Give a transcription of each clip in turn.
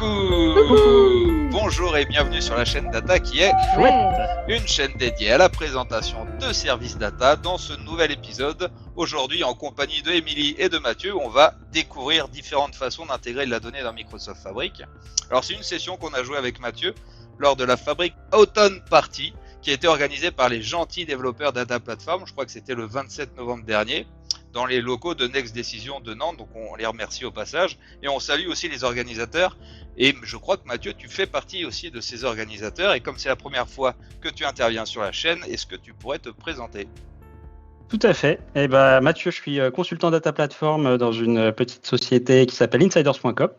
Coucou! Bonjour et bienvenue sur la chaîne Data qui est une chaîne dédiée à la présentation de services data. Dans ce nouvel épisode, aujourd'hui en compagnie de Émilie et de Mathieu, on va découvrir différentes façons d'intégrer de la donnée dans Microsoft Fabric. Alors c'est une session qu'on a jouée avec Mathieu lors de la Fabric Autumn Party qui a été organisée par les gentils développeurs Data Platform. Je crois que c'était le 27 novembre dernier dans les locaux de Next Decision de Nantes, donc on les remercie au passage, et on salue aussi les organisateurs, et je crois que Mathieu, tu fais partie aussi de ces organisateurs, et comme c'est la première fois que tu interviens sur la chaîne, est-ce que tu pourrais te présenter ? Tout à fait. Mathieu, je suis consultant Data Platform dans une petite société qui s'appelle Insiders.com.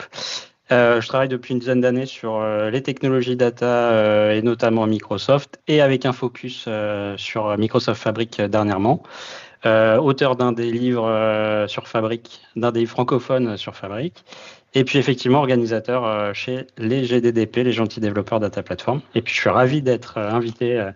Je travaille depuis une dizaine d'années sur les technologies data et notamment Microsoft, et avec un focus sur Microsoft Fabric dernièrement. Auteur d'un des livres sur Fabric, d'un des livres francophones sur Fabric, et puis effectivement organisateur chez les GDDP, les gentils développeurs Data Platform. Et puis je suis ravi d'être invité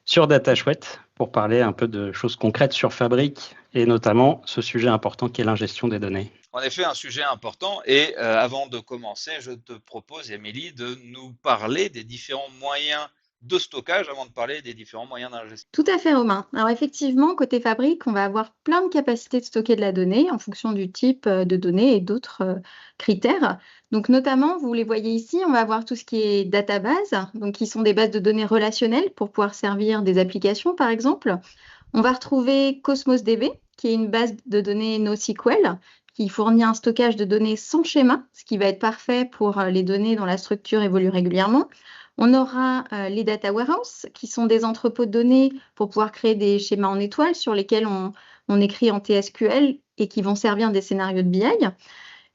sur Data Chouette pour parler un peu de choses concrètes sur Fabric et notamment ce sujet important qui est l'ingestion des données. En effet, un sujet important, et avant de commencer, je te propose, Émilie, de nous parler des différents moyens de stockage avant de parler des différents moyens d'ingestion. Tout à fait, Romain. Alors effectivement, côté Fabric, on va avoir plein de capacités de stocker de la donnée en fonction du type de données et d'autres critères. Donc notamment, vous les voyez ici, on va avoir tout ce qui est database, donc qui sont des bases de données relationnelles pour pouvoir servir des applications, par exemple. On va retrouver Cosmos DB, qui est une base de données NoSQL, qui fournit un stockage de données sans schéma, ce qui va être parfait pour les données dont la structure évolue régulièrement. On aura les data warehouse, qui sont des entrepôts de données pour pouvoir créer des schémas en étoiles sur lesquels on écrit en TSQL et qui vont servir des scénarios de BI.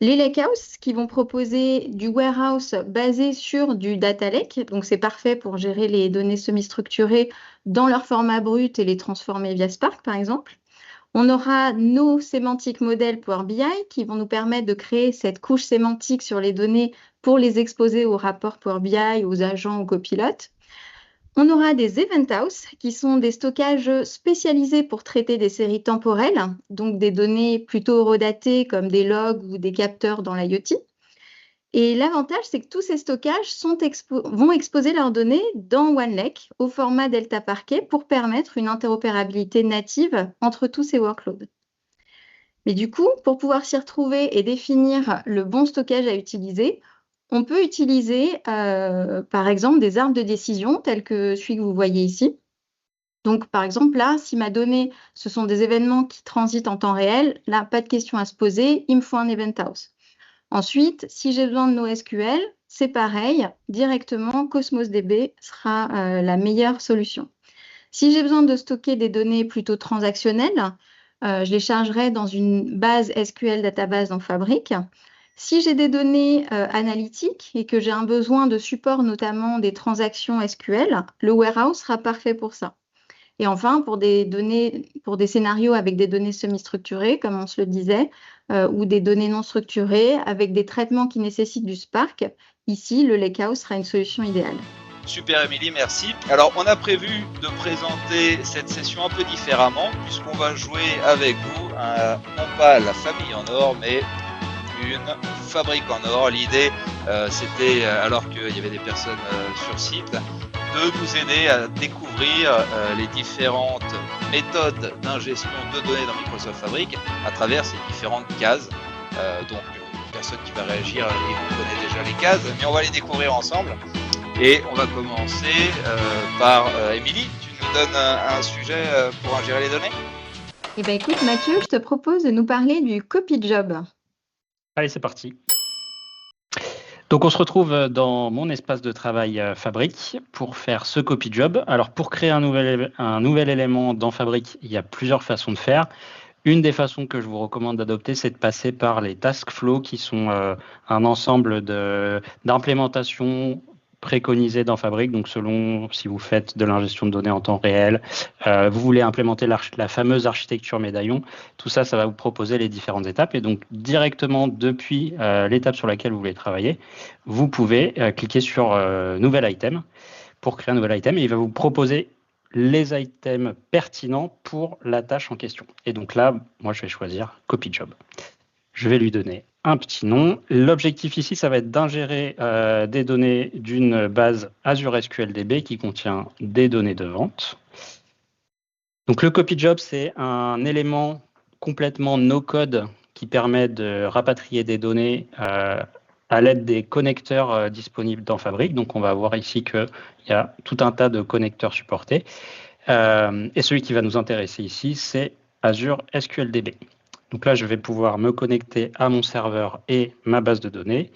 Les lakehouse, qui vont proposer du warehouse basé sur du data lake. Donc, c'est parfait pour gérer les données semi-structurées dans leur format brut et les transformer via Spark, par exemple. On aura nos sémantiques modèles Power BI qui vont nous permettre de créer cette couche sémantique sur les données pour les exposer aux rapports Power BI, aux agents, aux copilotes. On aura des Event House qui sont des stockages spécialisés pour traiter des séries temporelles, donc des données plutôt redatées comme des logs ou des capteurs dans l'IoT. Et l'avantage, c'est que tous ces stockages vont exposer leurs données dans OneLake au format Delta Parquet pour permettre une interopérabilité native entre tous ces workloads. Mais du coup, pour pouvoir s'y retrouver et définir le bon stockage à utiliser, on peut utiliser par exemple des arbres de décision tels que celui que vous voyez ici. Donc par exemple là, si ma donnée, ce sont des événements qui transitent en temps réel, là, pas de question à se poser, il me faut un Event House. Ensuite, si j'ai besoin de NoSQL, c'est pareil, directement Cosmos DB sera la meilleure solution. Si j'ai besoin de stocker des données plutôt transactionnelles, je les chargerai dans une base SQL database dans Fabric. Si j'ai des données analytiques et que j'ai un besoin de support notamment des transactions SQL, le warehouse sera parfait pour ça. Et enfin, pour des scénarios avec des données semi-structurées, comme on se le disait, ou des données non structurées avec des traitements qui nécessitent du Spark, ici, le lakehouse sera une solution idéale. Super Émilie, merci. Alors on a prévu de présenter cette session un peu différemment puisqu'on va jouer avec vous, non pas la famille en or, mais une fabrique en or. L'idée c'était, alors qu'il y avait des personnes sur site, de vous aider à découvrir les différentes méthodes d'ingestion de données dans Microsoft Fabric à travers ces différentes cases. Donc une personne qui va réagir, et vous connaissez déjà les cases, mais on va les découvrir ensemble. Et on va commencer par Émilie. Tu nous donnes un sujet pour ingérer les données ? Eh bien écoute Mathieu, je te propose de nous parler du copy job. Allez, c'est parti. Donc on se retrouve dans mon espace de travail Fabric pour faire ce copy job. Alors pour créer un nouvel élément dans Fabric, il y a plusieurs façons de faire. Une des façons que je vous recommande d'adopter, c'est de passer par les task flows qui sont un ensemble d'implémentations préconisées dans Fabric. Donc selon si vous faites de l'ingestion de données en temps réel, vous voulez implémenter la fameuse architecture médaillon, tout ça, ça va vous proposer les différentes étapes. Et donc directement depuis l'étape sur laquelle vous voulez travailler, vous pouvez cliquer sur Nouvel item pour créer un nouvel item et il va vous proposer les items pertinents pour la tâche en question. Et donc là, moi, je vais choisir Copy Job. Je vais lui donner un petit nom. L'objectif ici, ça va être d'ingérer des données d'une base Azure SQL DB qui contient des données de vente. Donc le copy job, c'est un élément complètement no-code qui permet de rapatrier des données à l'aide des connecteurs disponibles dans Fabric. Donc on va voir ici qu'il y a tout un tas de connecteurs supportés. Et celui qui va nous intéresser ici, c'est Azure SQL DB. Donc là, je vais pouvoir me connecter à mon serveur et ma base de données.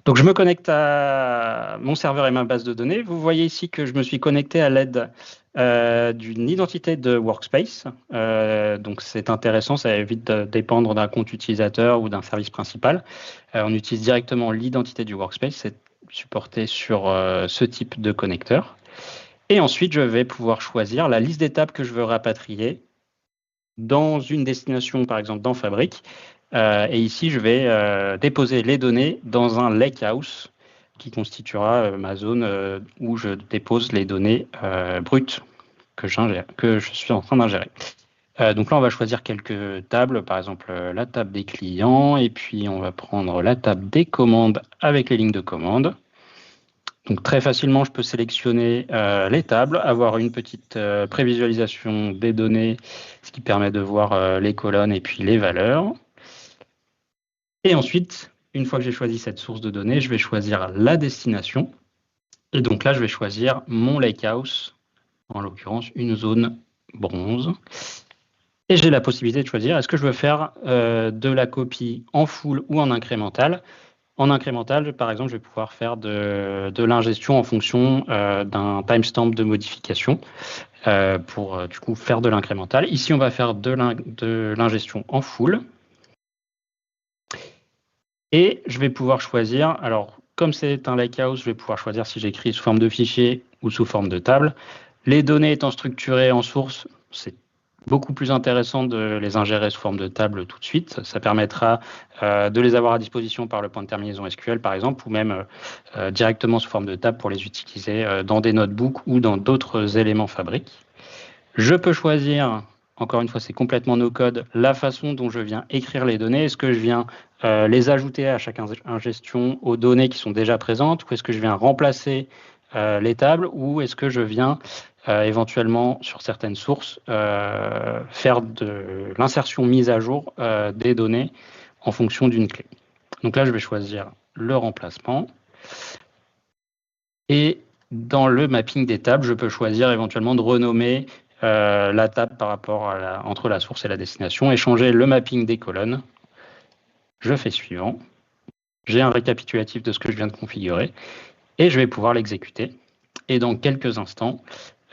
Donc je me connecte à mon serveur et ma base de données. Vous voyez ici que je me suis connecté à l'aide d'une identité de workspace. Donc c'est intéressant, ça évite de dépendre d'un compte utilisateur ou d'un service principal. On utilise directement l'identité du workspace, c'est supporté sur ce type de connecteur. Et ensuite, je vais pouvoir choisir la liste d'étapes que je veux rapatrier dans une destination, par exemple dans Fabric. Et ici, je vais déposer les données dans un lakehouse qui constituera ma zone où je dépose les données brutes que je suis en train d'ingérer. Donc là, on va choisir quelques tables, par exemple la table des clients, et puis on va prendre la table des commandes avec les lignes de commande. Donc très facilement, je peux sélectionner les tables, avoir une petite prévisualisation des données, ce qui permet de voir les colonnes et puis les valeurs. Et ensuite, une fois que j'ai choisi cette source de données, je vais choisir la destination. Et donc là, je vais choisir mon lakehouse, en l'occurrence une zone bronze. Et j'ai la possibilité de choisir, est-ce que je veux faire de la copie en full ou en incrémental. En incrémental, par exemple, je vais pouvoir faire de l'ingestion en fonction d'un timestamp de modification pour du coup faire de l'incrémental. Ici, on va faire de l'ingestion en full. Et je vais pouvoir choisir, alors comme c'est un lakehouse, je vais pouvoir choisir si j'écris sous forme de fichier ou sous forme de table. Les données étant structurées en source, c'est beaucoup plus intéressant de les ingérer sous forme de table tout de suite. Ça permettra de les avoir à disposition par le point de terminaison SQL, par exemple, ou même directement sous forme de table pour les utiliser dans des notebooks ou dans d'autres éléments Fabric. Je peux choisir, encore une fois, c'est complètement no-code, la façon dont je viens écrire les données. Est-ce que je viens les ajouter à chaque ingestion aux données qui sont déjà présentes, ou est-ce que je viens remplacer les tables, ou est-ce que je viens éventuellement sur certaines sources faire de l'insertion mise à jour des données en fonction d'une clé. Donc là, je vais choisir le remplacement. Et dans le mapping des tables, je peux choisir éventuellement de renommer la table par rapport entre la source et la destination et changer le mapping des colonnes. Je fais suivant. J'ai un récapitulatif de ce que je viens de configurer et je vais pouvoir l'exécuter. Et dans quelques instants,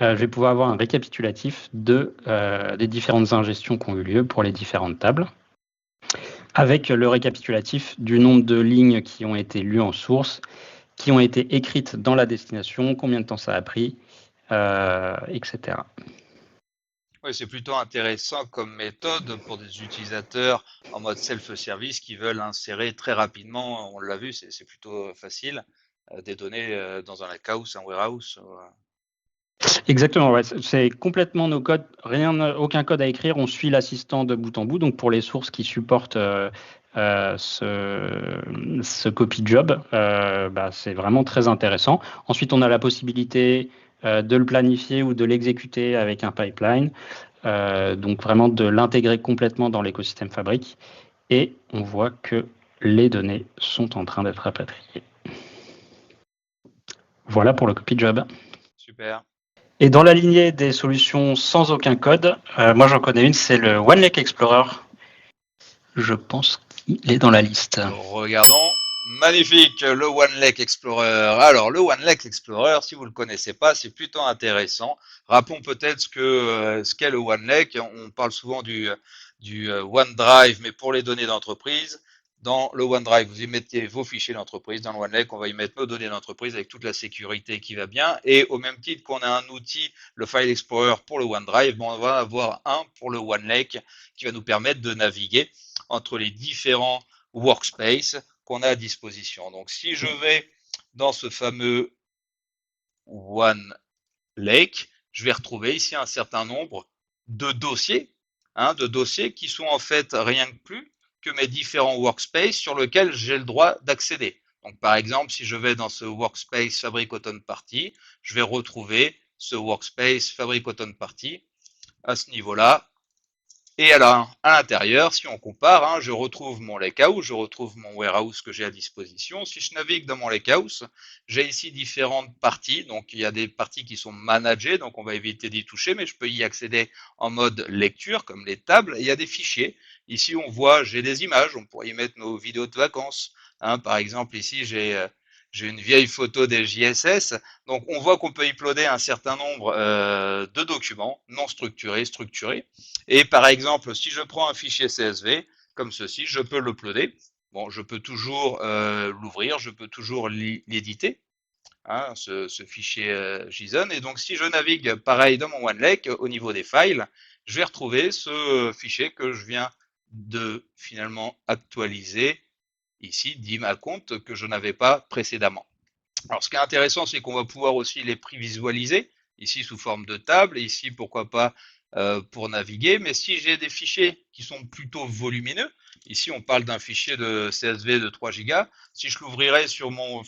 je vais pouvoir avoir un récapitulatif des différentes ingestions qui ont eu lieu pour les différentes tables, avec le récapitulatif du nombre de lignes qui ont été lues en source, qui ont été écrites dans la destination, combien de temps ça a pris, etc. Oui, c'est plutôt intéressant comme méthode pour des utilisateurs en mode self-service qui veulent insérer très rapidement, on l'a vu, c'est plutôt facile, des données dans un lakehouse, un warehouse. Exactement, ouais. C'est complètement no code, aucun code à écrire, on suit l'assistant de bout en bout. Donc pour les sources qui supportent ce copy job, c'est vraiment très intéressant. Ensuite, on a la possibilité de le planifier ou de l'exécuter avec un pipeline, donc vraiment de l'intégrer complètement dans l'écosystème Fabric. Et on voit que les données sont en train d'être rapatriées. Voilà pour le copy job. Super. Et dans la lignée des solutions sans aucun code, moi j'en connais une, c'est le OneLake Explorer. Je pense qu'il est dans la liste. Regardons. Magnifique, le OneLake Explorer. Alors, le OneLake Explorer, si vous ne le connaissez pas, c'est plutôt intéressant. Rappelons peut-être ce qu'est le OneLake. On parle souvent du OneDrive, mais pour les données d'entreprise. Dans le OneDrive, vous y mettez vos fichiers d'entreprise. Dans le OneLake, on va y mettre nos données d'entreprise avec toute la sécurité qui va bien. Et au même titre qu'on a un outil, le File Explorer pour le OneDrive, on va avoir un pour le OneLake qui va nous permettre de naviguer entre les différents workspaces qu'on a à disposition. Donc, si je vais dans ce fameux OneLake, je vais retrouver ici un certain nombre de dossiers qui sont en fait rien de plus que mes différents workspaces sur lesquels j'ai le droit d'accéder. Donc, par exemple, si je vais dans ce workspace Fabric Autumn Party, je vais retrouver ce workspace Fabric Autumn Party à ce niveau-là. Et alors, à l'intérieur, si on compare, je retrouve mon lakehouse, je retrouve mon warehouse que j'ai à disposition. Si je navigue dans mon lakehouse, j'ai ici différentes parties. Donc, il y a des parties qui sont managées, donc on va éviter d'y toucher, mais je peux y accéder en mode lecture, comme les tables. Et il y a des fichiers. Ici, on voit, j'ai des images, on pourrait y mettre nos vidéos de vacances. Par exemple, ici, j'ai une vieille photo des JSS. Donc, on voit qu'on peut uploader un certain nombre de documents non structurés, structurés. Et par exemple, si je prends un fichier CSV, comme ceci, je peux l'uploader. Bon, je peux toujours l'ouvrir, je peux toujours l'éditer, ce fichier JSON. Et donc, si je navigue pareil dans mon OneLake, au niveau des files, je vais retrouver ce fichier que je viens de finalement actualiser ici, d'ImaCompte, que je n'avais pas précédemment. Alors, ce qui est intéressant, c'est qu'on va pouvoir aussi les prévisualiser, ici sous forme de table, et ici, pourquoi pas, pour naviguer. Mais si j'ai des fichiers qui sont plutôt volumineux, ici, on parle d'un fichier de CSV de 3 Go, si je l'ouvrirais sur mon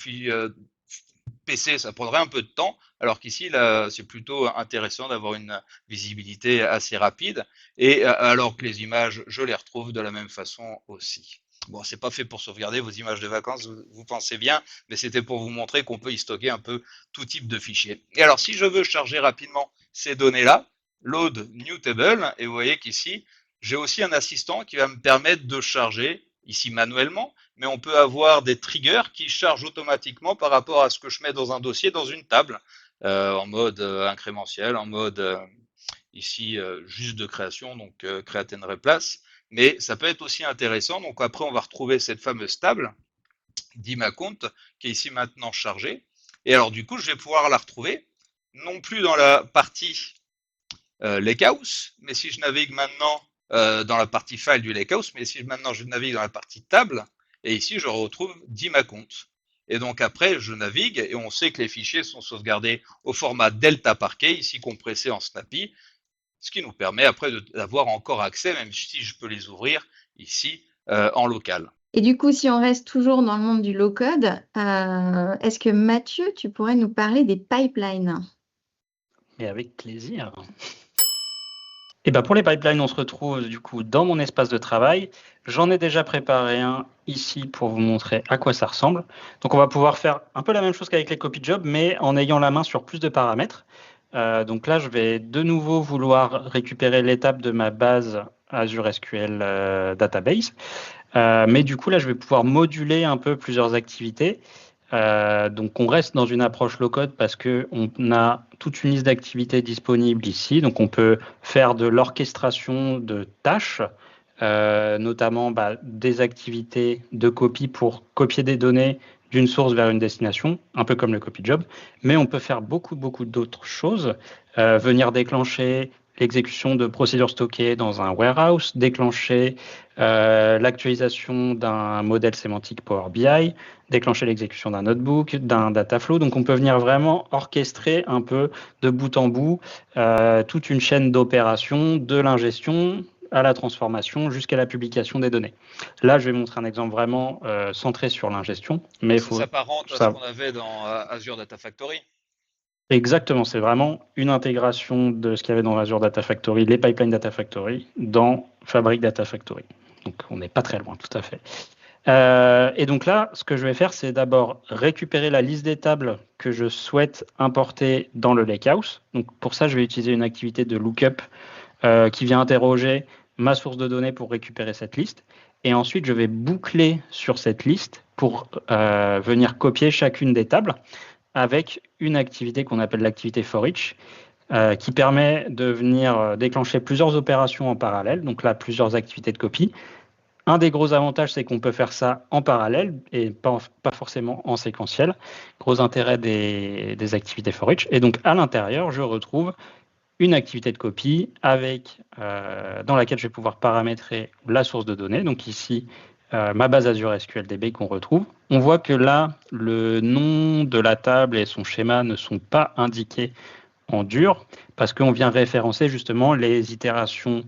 PC, ça prendrait un peu de temps, alors qu'ici, là, c'est plutôt intéressant d'avoir une visibilité assez rapide, et alors que les images, je les retrouve de la même façon aussi. Bon, c'est pas fait pour sauvegarder vos images de vacances, vous pensez bien, mais c'était pour vous montrer qu'on peut y stocker un peu tout type de fichiers. Et alors, si je veux charger rapidement ces données-là, load new table, et vous voyez qu'ici, j'ai aussi un assistant qui va me permettre de charger, ici manuellement, mais on peut avoir des triggers qui chargent automatiquement par rapport à ce que je mets dans un dossier, dans une table, en mode incrémentiel, en mode ici juste de création, donc create and replace. Mais ça peut être aussi intéressant. Donc après, on va retrouver cette fameuse table d'ImaCompte qui est ici maintenant chargée. Et alors du coup, je vais pouvoir la retrouver non plus dans la partie lakehouse, mais si je navigue maintenant dans la partie file du lakehouse, mais si maintenant je navigue dans la partie table, et ici je retrouve d'ImaCompte. Et donc après, je navigue et on sait que les fichiers sont sauvegardés au format Delta Parquet, ici compressé en Snappy, ce qui nous permet après d'avoir encore accès, même si je peux les ouvrir ici en local. Et du coup, si on reste toujours dans le monde du low-code, est-ce que Mathieu, tu pourrais nous parler des pipelines? Et avec plaisir. Et ben pour les pipelines, on se retrouve du coup dans mon espace de travail. J'en ai déjà préparé un ici pour vous montrer à quoi ça ressemble. Donc on va pouvoir faire un peu la même chose qu'avec les copy jobs, mais en ayant la main sur plus de paramètres. Donc là, je vais de nouveau vouloir récupérer l'étape de ma base Azure SQL Database. Mais du coup, là, je vais pouvoir moduler un peu plusieurs activités. Donc on reste dans une approche low-code parce qu'on a toute une liste d'activités disponibles ici. Donc on peut faire de l'orchestration de tâches, notamment des activités de copie pour copier des données d'une source vers une destination, un peu comme le copy job. Mais on peut faire beaucoup d'autres choses, venir déclencher l'exécution de procédures stockées dans un warehouse, déclencher l'actualisation d'un modèle sémantique Power BI, déclencher l'exécution d'un notebook, d'un dataflow. Donc on peut venir vraiment orchestrer un peu de bout en bout toute une chaîne d'opérations, de l'ingestion à la transformation jusqu'à la publication des données. Là, je vais montrer un exemple vraiment centré sur l'ingestion. Mais ça s'apparente à ce qu'on avait dans Azure Data Factory. Exactement, c'est vraiment une intégration de ce qu'il y avait dans Azure Data Factory, les pipelines Data Factory, dans Fabric Data Factory. Donc on n'est pas très loin, tout à fait. Et donc là, ce que je vais faire, c'est d'abord récupérer la liste des tables que je souhaite importer dans le lakehouse. Donc pour ça, je vais utiliser une activité de lookup qui vient interroger ma source de données pour récupérer cette liste. Et ensuite, je vais boucler sur cette liste pour venir copier chacune des tables avec une activité qu'on appelle l'activité for each, qui permet de venir déclencher plusieurs opérations en parallèle, donc là, plusieurs activités de copie. Un des gros avantages, c'est qu'on peut faire ça en parallèle et pas forcément en séquentiel. Gros intérêt des activités for each. Et donc, à l'intérieur, je retrouve une activité de copie dans laquelle je vais pouvoir paramétrer la source de données. Donc ici, ma base Azure SQLDB qu'on retrouve. On voit que là, le nom de la table et son schéma ne sont pas indiqués en dur parce qu'on vient référencer justement les itérations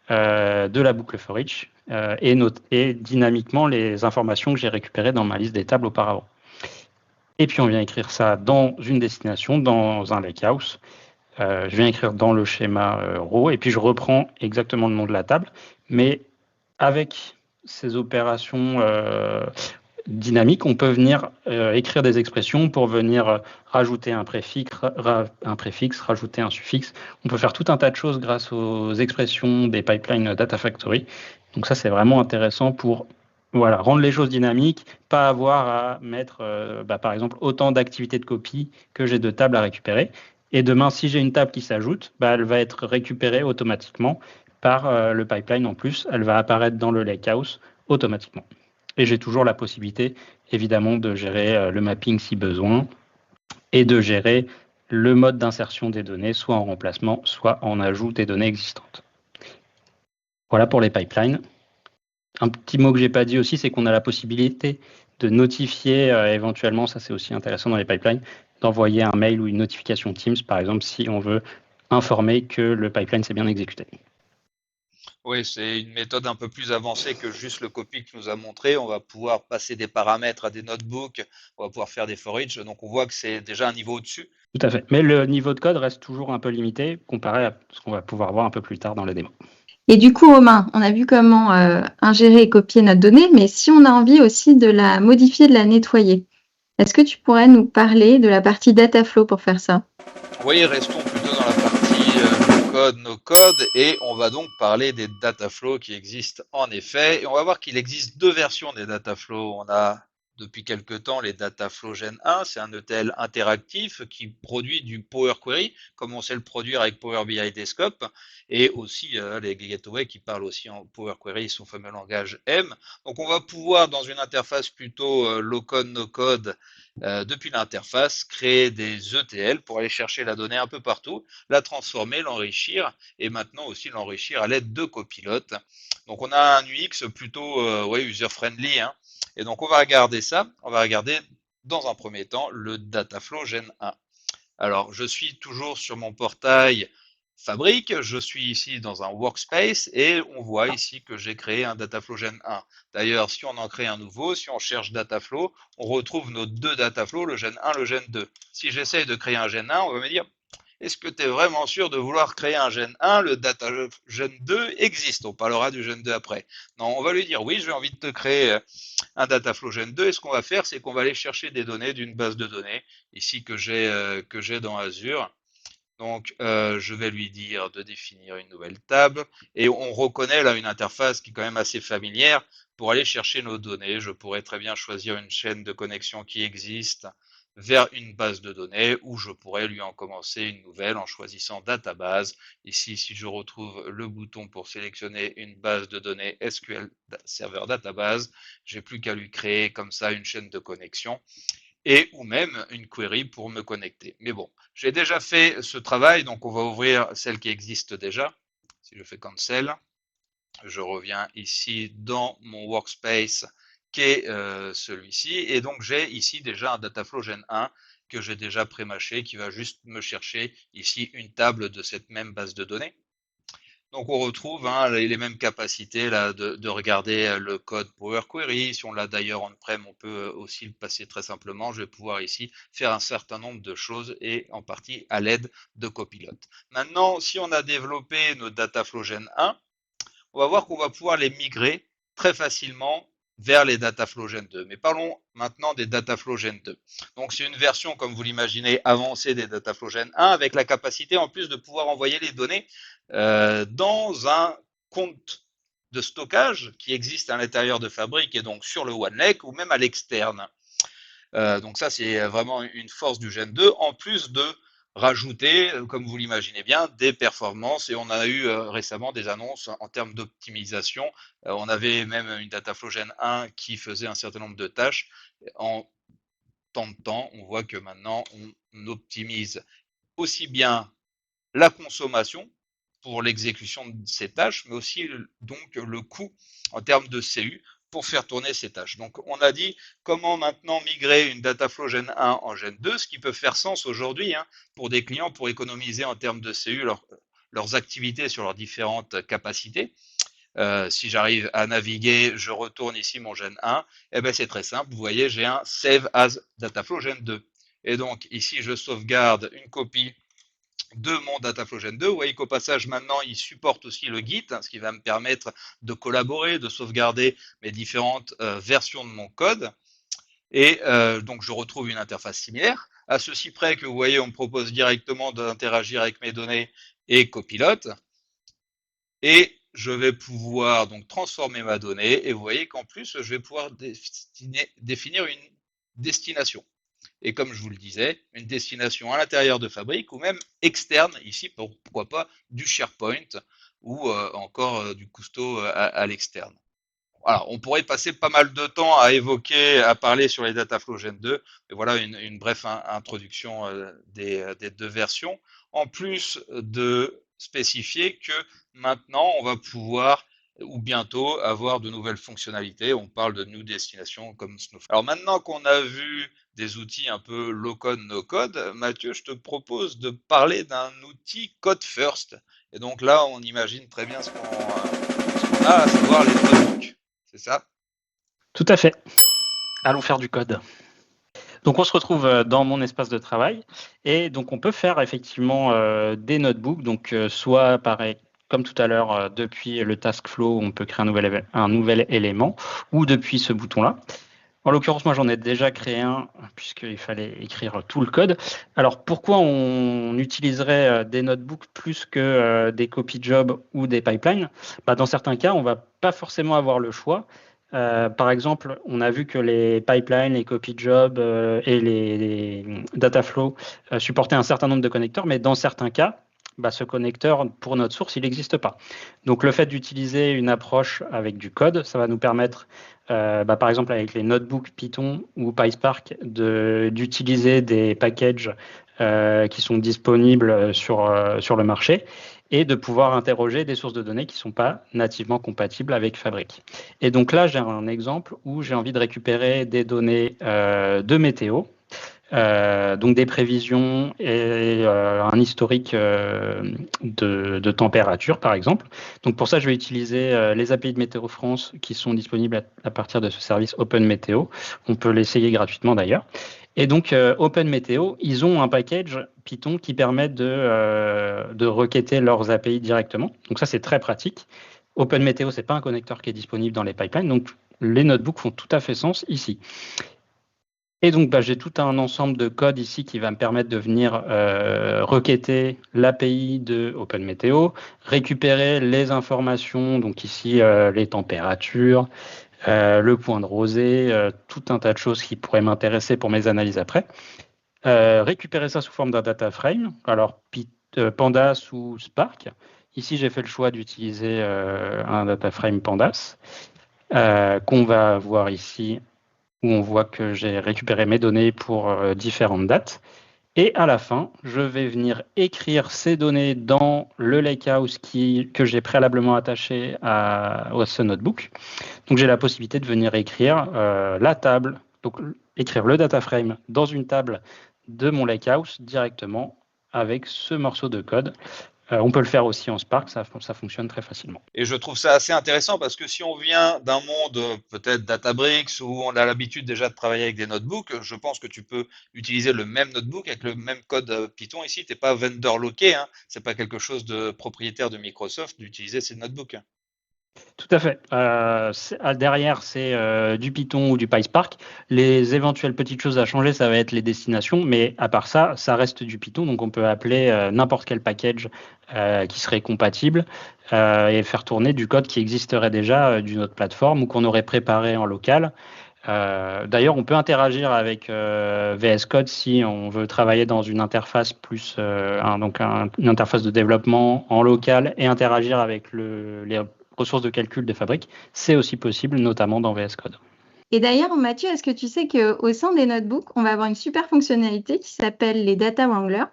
de la boucle for each et dynamiquement les informations que j'ai récupérées dans ma liste des tables auparavant. Et puis on vient écrire ça dans une destination, dans un lakehouse. Je viens écrire dans le schéma row et puis je reprends exactement le nom de la table, mais avec ces opérations dynamiques, on peut venir écrire des expressions pour venir rajouter un préfixe, rajouter un suffixe. On peut faire tout un tas de choses grâce aux expressions des pipelines Data Factory. Donc ça, c'est vraiment intéressant pour rendre les choses dynamiques, pas avoir à mettre, par exemple, autant d'activités de copie que j'ai de tables à récupérer. Et demain, si j'ai une table qui s'ajoute, elle va être récupérée automatiquement par le pipeline en plus. Elle va apparaître dans le lakehouse automatiquement. Et j'ai toujours la possibilité, évidemment, de gérer le mapping si besoin et de gérer le mode d'insertion des données, soit en remplacement, soit en ajout des données existantes. Voilà pour les pipelines. Un petit mot que je n'ai pas dit aussi, c'est qu'on a la possibilité de notifier éventuellement, ça c'est aussi intéressant dans les pipelines, d'envoyer un mail ou une notification Teams, par exemple, si on veut informer que le pipeline s'est bien exécuté. Oui, c'est une méthode un peu plus avancée que juste le copy que tu nous a montré. On va pouvoir passer des paramètres à des notebooks, on va pouvoir faire des for each, donc on voit que c'est déjà un niveau au-dessus. Tout à fait, mais le niveau de code reste toujours un peu limité comparé à ce qu'on va pouvoir voir un peu plus tard dans les démos. Et du coup, Romain, on a vu comment ingérer et copier notre donnée, mais si on a envie aussi de la modifier, de la nettoyer, est-ce que tu pourrais nous parler de la partie Dataflow pour faire ça? Oui, restons plutôt dans la partie no code, et on va donc parler des Dataflow qui existent en effet. Et on va voir qu'il existe deux versions des Dataflow. On a depuis quelque temps les Dataflow Gen 1, c'est un ETL interactif qui produit du Power Query, comme on sait le produire avec Power BI Desktop, et aussi les gateways qui parlent aussi en Power Query, son fameux langage M. Donc on va pouvoir, dans une interface plutôt low-code, no-code, depuis l'interface, créer des ETL pour aller chercher la donnée un peu partout, la transformer, l'enrichir, et maintenant aussi l'enrichir à l'aide de copilotes. Donc on a un UX plutôt user-friendly, hein. Et donc on va regarder ça, on va regarder dans un premier temps le Dataflow Gen 1. Alors je suis toujours sur mon portail Fabric, je suis ici dans un workspace et on voit ici que j'ai créé un Dataflow Gen 1. D'ailleurs, si on en crée un nouveau, si on cherche Dataflow, on retrouve nos deux Dataflow, le Gen 1, le Gen 2. Si j'essaye de créer un Gen 1, on va me dire, est-ce que tu es vraiment sûr de vouloir créer un Gen 1? Le Data Gen 2 existe, on parlera du Gen 2 après. Non, on va lui dire, oui, j'ai envie de te créer un Dataflow Gen 2, et ce qu'on va faire, c'est qu'on va aller chercher des données d'une base de données, ici que j'ai dans Azure. Donc, je vais lui dire de définir une nouvelle table, et on reconnaît là une interface qui est quand même assez familière. Pour aller chercher nos données, je pourrais très bien choisir une chaîne de connexion qui existe vers une base de données, ou je pourrais lui en commencer une nouvelle en choisissant database. Ici, si je retrouve le bouton pour sélectionner une base de données SQL Server Database, j'ai plus qu'à lui créer comme ça une chaîne de connexion, et ou même une query pour me connecter. Mais bon, j'ai déjà fait ce travail, donc on va ouvrir celle qui existe déjà. Si je fais cancel, je reviens ici dans mon workspace qui est celui-ci, et donc j'ai ici déjà un Dataflow Gen 1 que j'ai déjà pré-mâché, qui va juste me chercher ici une table de cette même base de données. Donc on retrouve les mêmes capacités là de regarder le code Power Query. Si on l'a d'ailleurs on-prem, on peut aussi le passer très simplement. Je vais pouvoir ici faire un certain nombre de choses, et en partie à l'aide de Copilot. Maintenant, si on a développé nos Dataflow Gen 1, on va voir qu'on va pouvoir les migrer très facilement vers les Dataflow Gen 2. Mais parlons maintenant des Dataflow Gen 2. Donc c'est une version, comme vous l'imaginez, avancée des Dataflow Gen 1, avec la capacité en plus de pouvoir envoyer les données dans un compte de stockage qui existe à l'intérieur de Fabric, et donc sur le OneLake ou même à l'externe. Donc ça, c'est vraiment une force du Gen 2, en plus de rajouter, comme vous l'imaginez bien, des performances. Et on a eu récemment des annonces en termes d'optimisation. On avait même une Dataflow Gen 1 qui faisait un certain nombre de tâches. En temps de temps, on voit que maintenant, on optimise aussi bien la consommation pour l'exécution de ces tâches, mais aussi donc le coût en termes de CU pour faire tourner ces tâches. Donc on a dit comment maintenant migrer une Dataflow Gen 1 en Gen 2, ce qui peut faire sens aujourd'hui pour des clients, pour économiser en termes de CU leurs activités sur leurs différentes capacités. Si j'arrive à naviguer, je retourne ici mon Gen 1, et ben c'est très simple, vous voyez, j'ai un Save as Dataflow Gen 2. Et donc ici, je sauvegarde une copie de mon Dataflow Gen 2. Vous voyez qu'au passage, maintenant, il supporte aussi le Git, ce qui va me permettre de collaborer, de sauvegarder mes différentes versions de mon code. Et donc, je retrouve une interface similaire. À ceci près que vous voyez, on me propose directement d'interagir avec mes données et copilote. Et je vais pouvoir donc transformer ma donnée. Et vous voyez qu'en plus, je vais pouvoir définir une destination. Et comme je vous le disais, une destination à l'intérieur de Fabric ou même externe, ici, pourquoi pas du SharePoint ou encore du Custo à l'externe. Alors, on pourrait passer pas mal de temps à évoquer, à parler sur les Dataflow Gen 2, mais voilà une brève introduction des deux versions. En plus de spécifier que maintenant, on va pouvoir ou bientôt avoir de nouvelles fonctionnalités. On parle de New Destination comme Snowflake. Alors maintenant qu'on a vu des outils un peu low-code, no-code, Mathieu, je te propose de parler d'un outil Code First. Et donc là, on imagine très bien ce qu'on a, à savoir les notebooks. C'est ça? Tout à fait. Allons faire du code. Donc on se retrouve dans mon espace de travail et donc on peut faire effectivement des notebooks, donc soit pareil comme tout à l'heure depuis le task flow, on peut créer un nouvel élément ou depuis ce bouton-là. En l'occurrence, moi j'en ai déjà créé un puisqu'il fallait écrire tout le code. Alors pourquoi on utiliserait des notebooks plus que des copy jobs ou des pipelines? Dans certains cas, on ne va pas forcément avoir le choix. Par exemple, on a vu que les pipelines, les copy jobs et les data flow supportaient un certain nombre de connecteurs, mais dans certains cas, ce connecteur pour notre source, il n'existe pas. Donc le fait d'utiliser une approche avec du code, ça va nous permettre, par exemple avec les notebooks Python ou PySpark, d'utiliser des packages qui sont disponibles sur le marché et de pouvoir interroger des sources de données qui ne sont pas nativement compatibles avec Fabric. Et donc là, j'ai un exemple où j'ai envie de récupérer des données de météo, donc des prévisions et un historique de température, par exemple. Donc pour ça, je vais utiliser les API de Météo France qui sont disponibles à partir de ce service Open Météo. On peut l'essayer gratuitement d'ailleurs. Et donc, Open Météo, ils ont un package Python qui permet de requêter leurs API directement. Donc ça, c'est très pratique. Open Météo, ce n'est pas un connecteur qui est disponible dans les pipelines. Donc, les notebooks font tout à fait sens ici. Et donc, j'ai tout un ensemble de code ici qui va me permettre de venir requêter l'API de Open Météo, récupérer les informations, donc ici, les températures, le point de rosée, tout un tas de choses qui pourraient m'intéresser pour mes analyses après. Récupérer ça sous forme d'un data frame, alors Pandas ou Spark. Ici, j'ai fait le choix d'utiliser un data frame Pandas qu'on va voir ici, où on voit que j'ai récupéré mes données pour différentes dates. Et à la fin, je vais venir écrire ces données dans le lakehouse que j'ai préalablement attaché à ce notebook. Donc j'ai la possibilité de venir écrire la table, donc écrire le data frame dans une table de mon lakehouse directement avec ce morceau de code. On peut le faire aussi en Spark, ça fonctionne très facilement. Et je trouve ça assez intéressant parce que si on vient d'un monde peut-être Databricks où on a l'habitude déjà de travailler avec des notebooks, je pense que tu peux utiliser le même notebook avec le même code Python. Ici, tu n'es pas vendor locké, hein. Ce n'est pas quelque chose de propriétaire de Microsoft d'utiliser ces notebooks. Tout à fait. Derrière, c'est du Python ou du PySpark. Les éventuelles petites choses à changer, ça va être les destinations, mais à part ça, ça reste du Python, donc on peut appeler n'importe quel package qui serait compatible et faire tourner du code qui existerait déjà d'une autre plateforme ou qu'on aurait préparé en local. D'ailleurs, on peut interagir avec VS Code si on veut travailler dans une interface plus, une interface de développement en local et interagir avec les ressources de calcul de Fabric. C'est aussi possible, notamment dans VS Code. Et d'ailleurs, Mathieu, est-ce que tu sais qu'au sein des notebooks, on va avoir une super fonctionnalité qui s'appelle les Data Wranglers.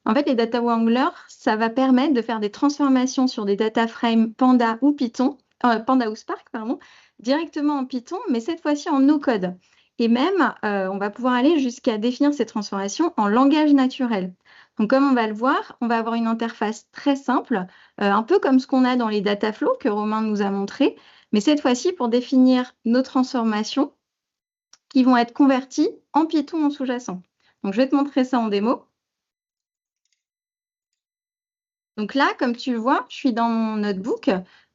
En fait, les Data Wranglers, ça va permettre de faire des transformations sur des data frames Panda ou Spark, directement en Python, mais cette fois-ci en no-code. Et même, on va pouvoir aller jusqu'à définir ces transformations en langage naturel. Donc, comme on va le voir, on va avoir une interface très simple un peu comme ce qu'on a dans les data flows que Romain nous a montré, mais cette fois-ci pour définir nos transformations qui vont être converties en Python en sous-jacent. Donc, je vais te montrer ça en démo. Donc là, comme tu le vois, je suis dans mon notebook.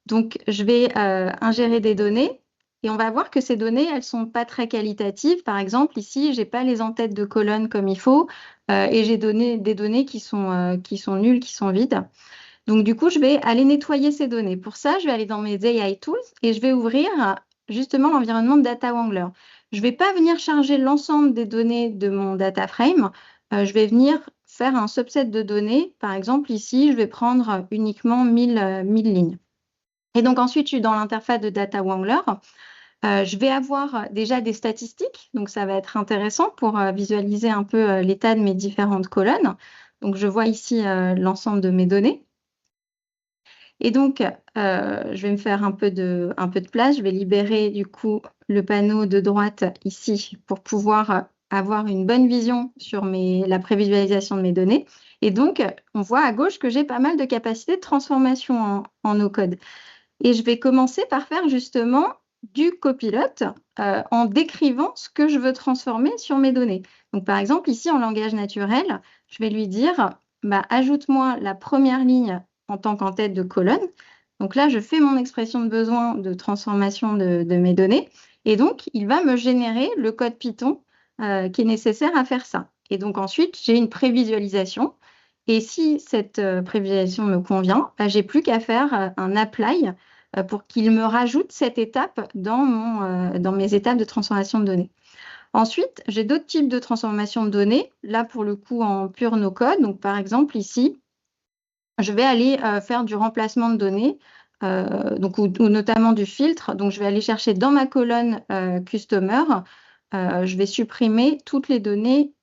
Donc, je vais ingérer des données et on va voir que ces données, elles ne sont pas très qualitatives. Par exemple, ici, je n'ai pas les en-têtes de colonnes comme il faut et j'ai des données qui sont nulles, qui sont vides. Donc, du coup, je vais aller nettoyer ces données. Pour ça, je vais aller dans mes AI Tools et je vais ouvrir justement l'environnement de Data Wrangler. Je ne vais pas venir charger l'ensemble des données de mon data frame. Je vais venir faire un subset de données. Par exemple, ici, je vais prendre uniquement 1000 lignes. Et donc, ensuite, je suis dans l'interface de Data Wrangler. Je vais avoir déjà des statistiques. Donc, ça va être intéressant pour visualiser un peu l'état de mes différentes colonnes. Donc, je vois ici l'ensemble de mes données. Et donc, je vais me faire un peu de place. Je vais libérer du coup le panneau de droite ici pour pouvoir avoir une bonne vision sur la prévisualisation de mes données. Et donc, on voit à gauche que j'ai pas mal de capacités de transformation en no-code. Et je vais commencer par faire justement du copilote en décrivant ce que je veux transformer sur mes données. Donc, par exemple, ici, en langage naturel, je vais lui dire, ajoute-moi la première ligne en tant qu'en-tête de colonne. Donc là, je fais mon expression de besoin de transformation de mes données. Et donc, il va me générer le code Python qui est nécessaire à faire ça. Et donc ensuite, j'ai une prévisualisation. Et si cette prévisualisation me convient, j'ai plus qu'à faire un apply pour qu'il me rajoute cette étape dans mes étapes de transformation de données. Ensuite, j'ai d'autres types de transformation de données. Là, pour le coup, en pur no-code. Donc, par exemple, ici, je vais aller faire du remplacement de données, ou notamment du filtre. Donc, je vais aller chercher dans ma colonne Customer, je vais supprimer toutes les données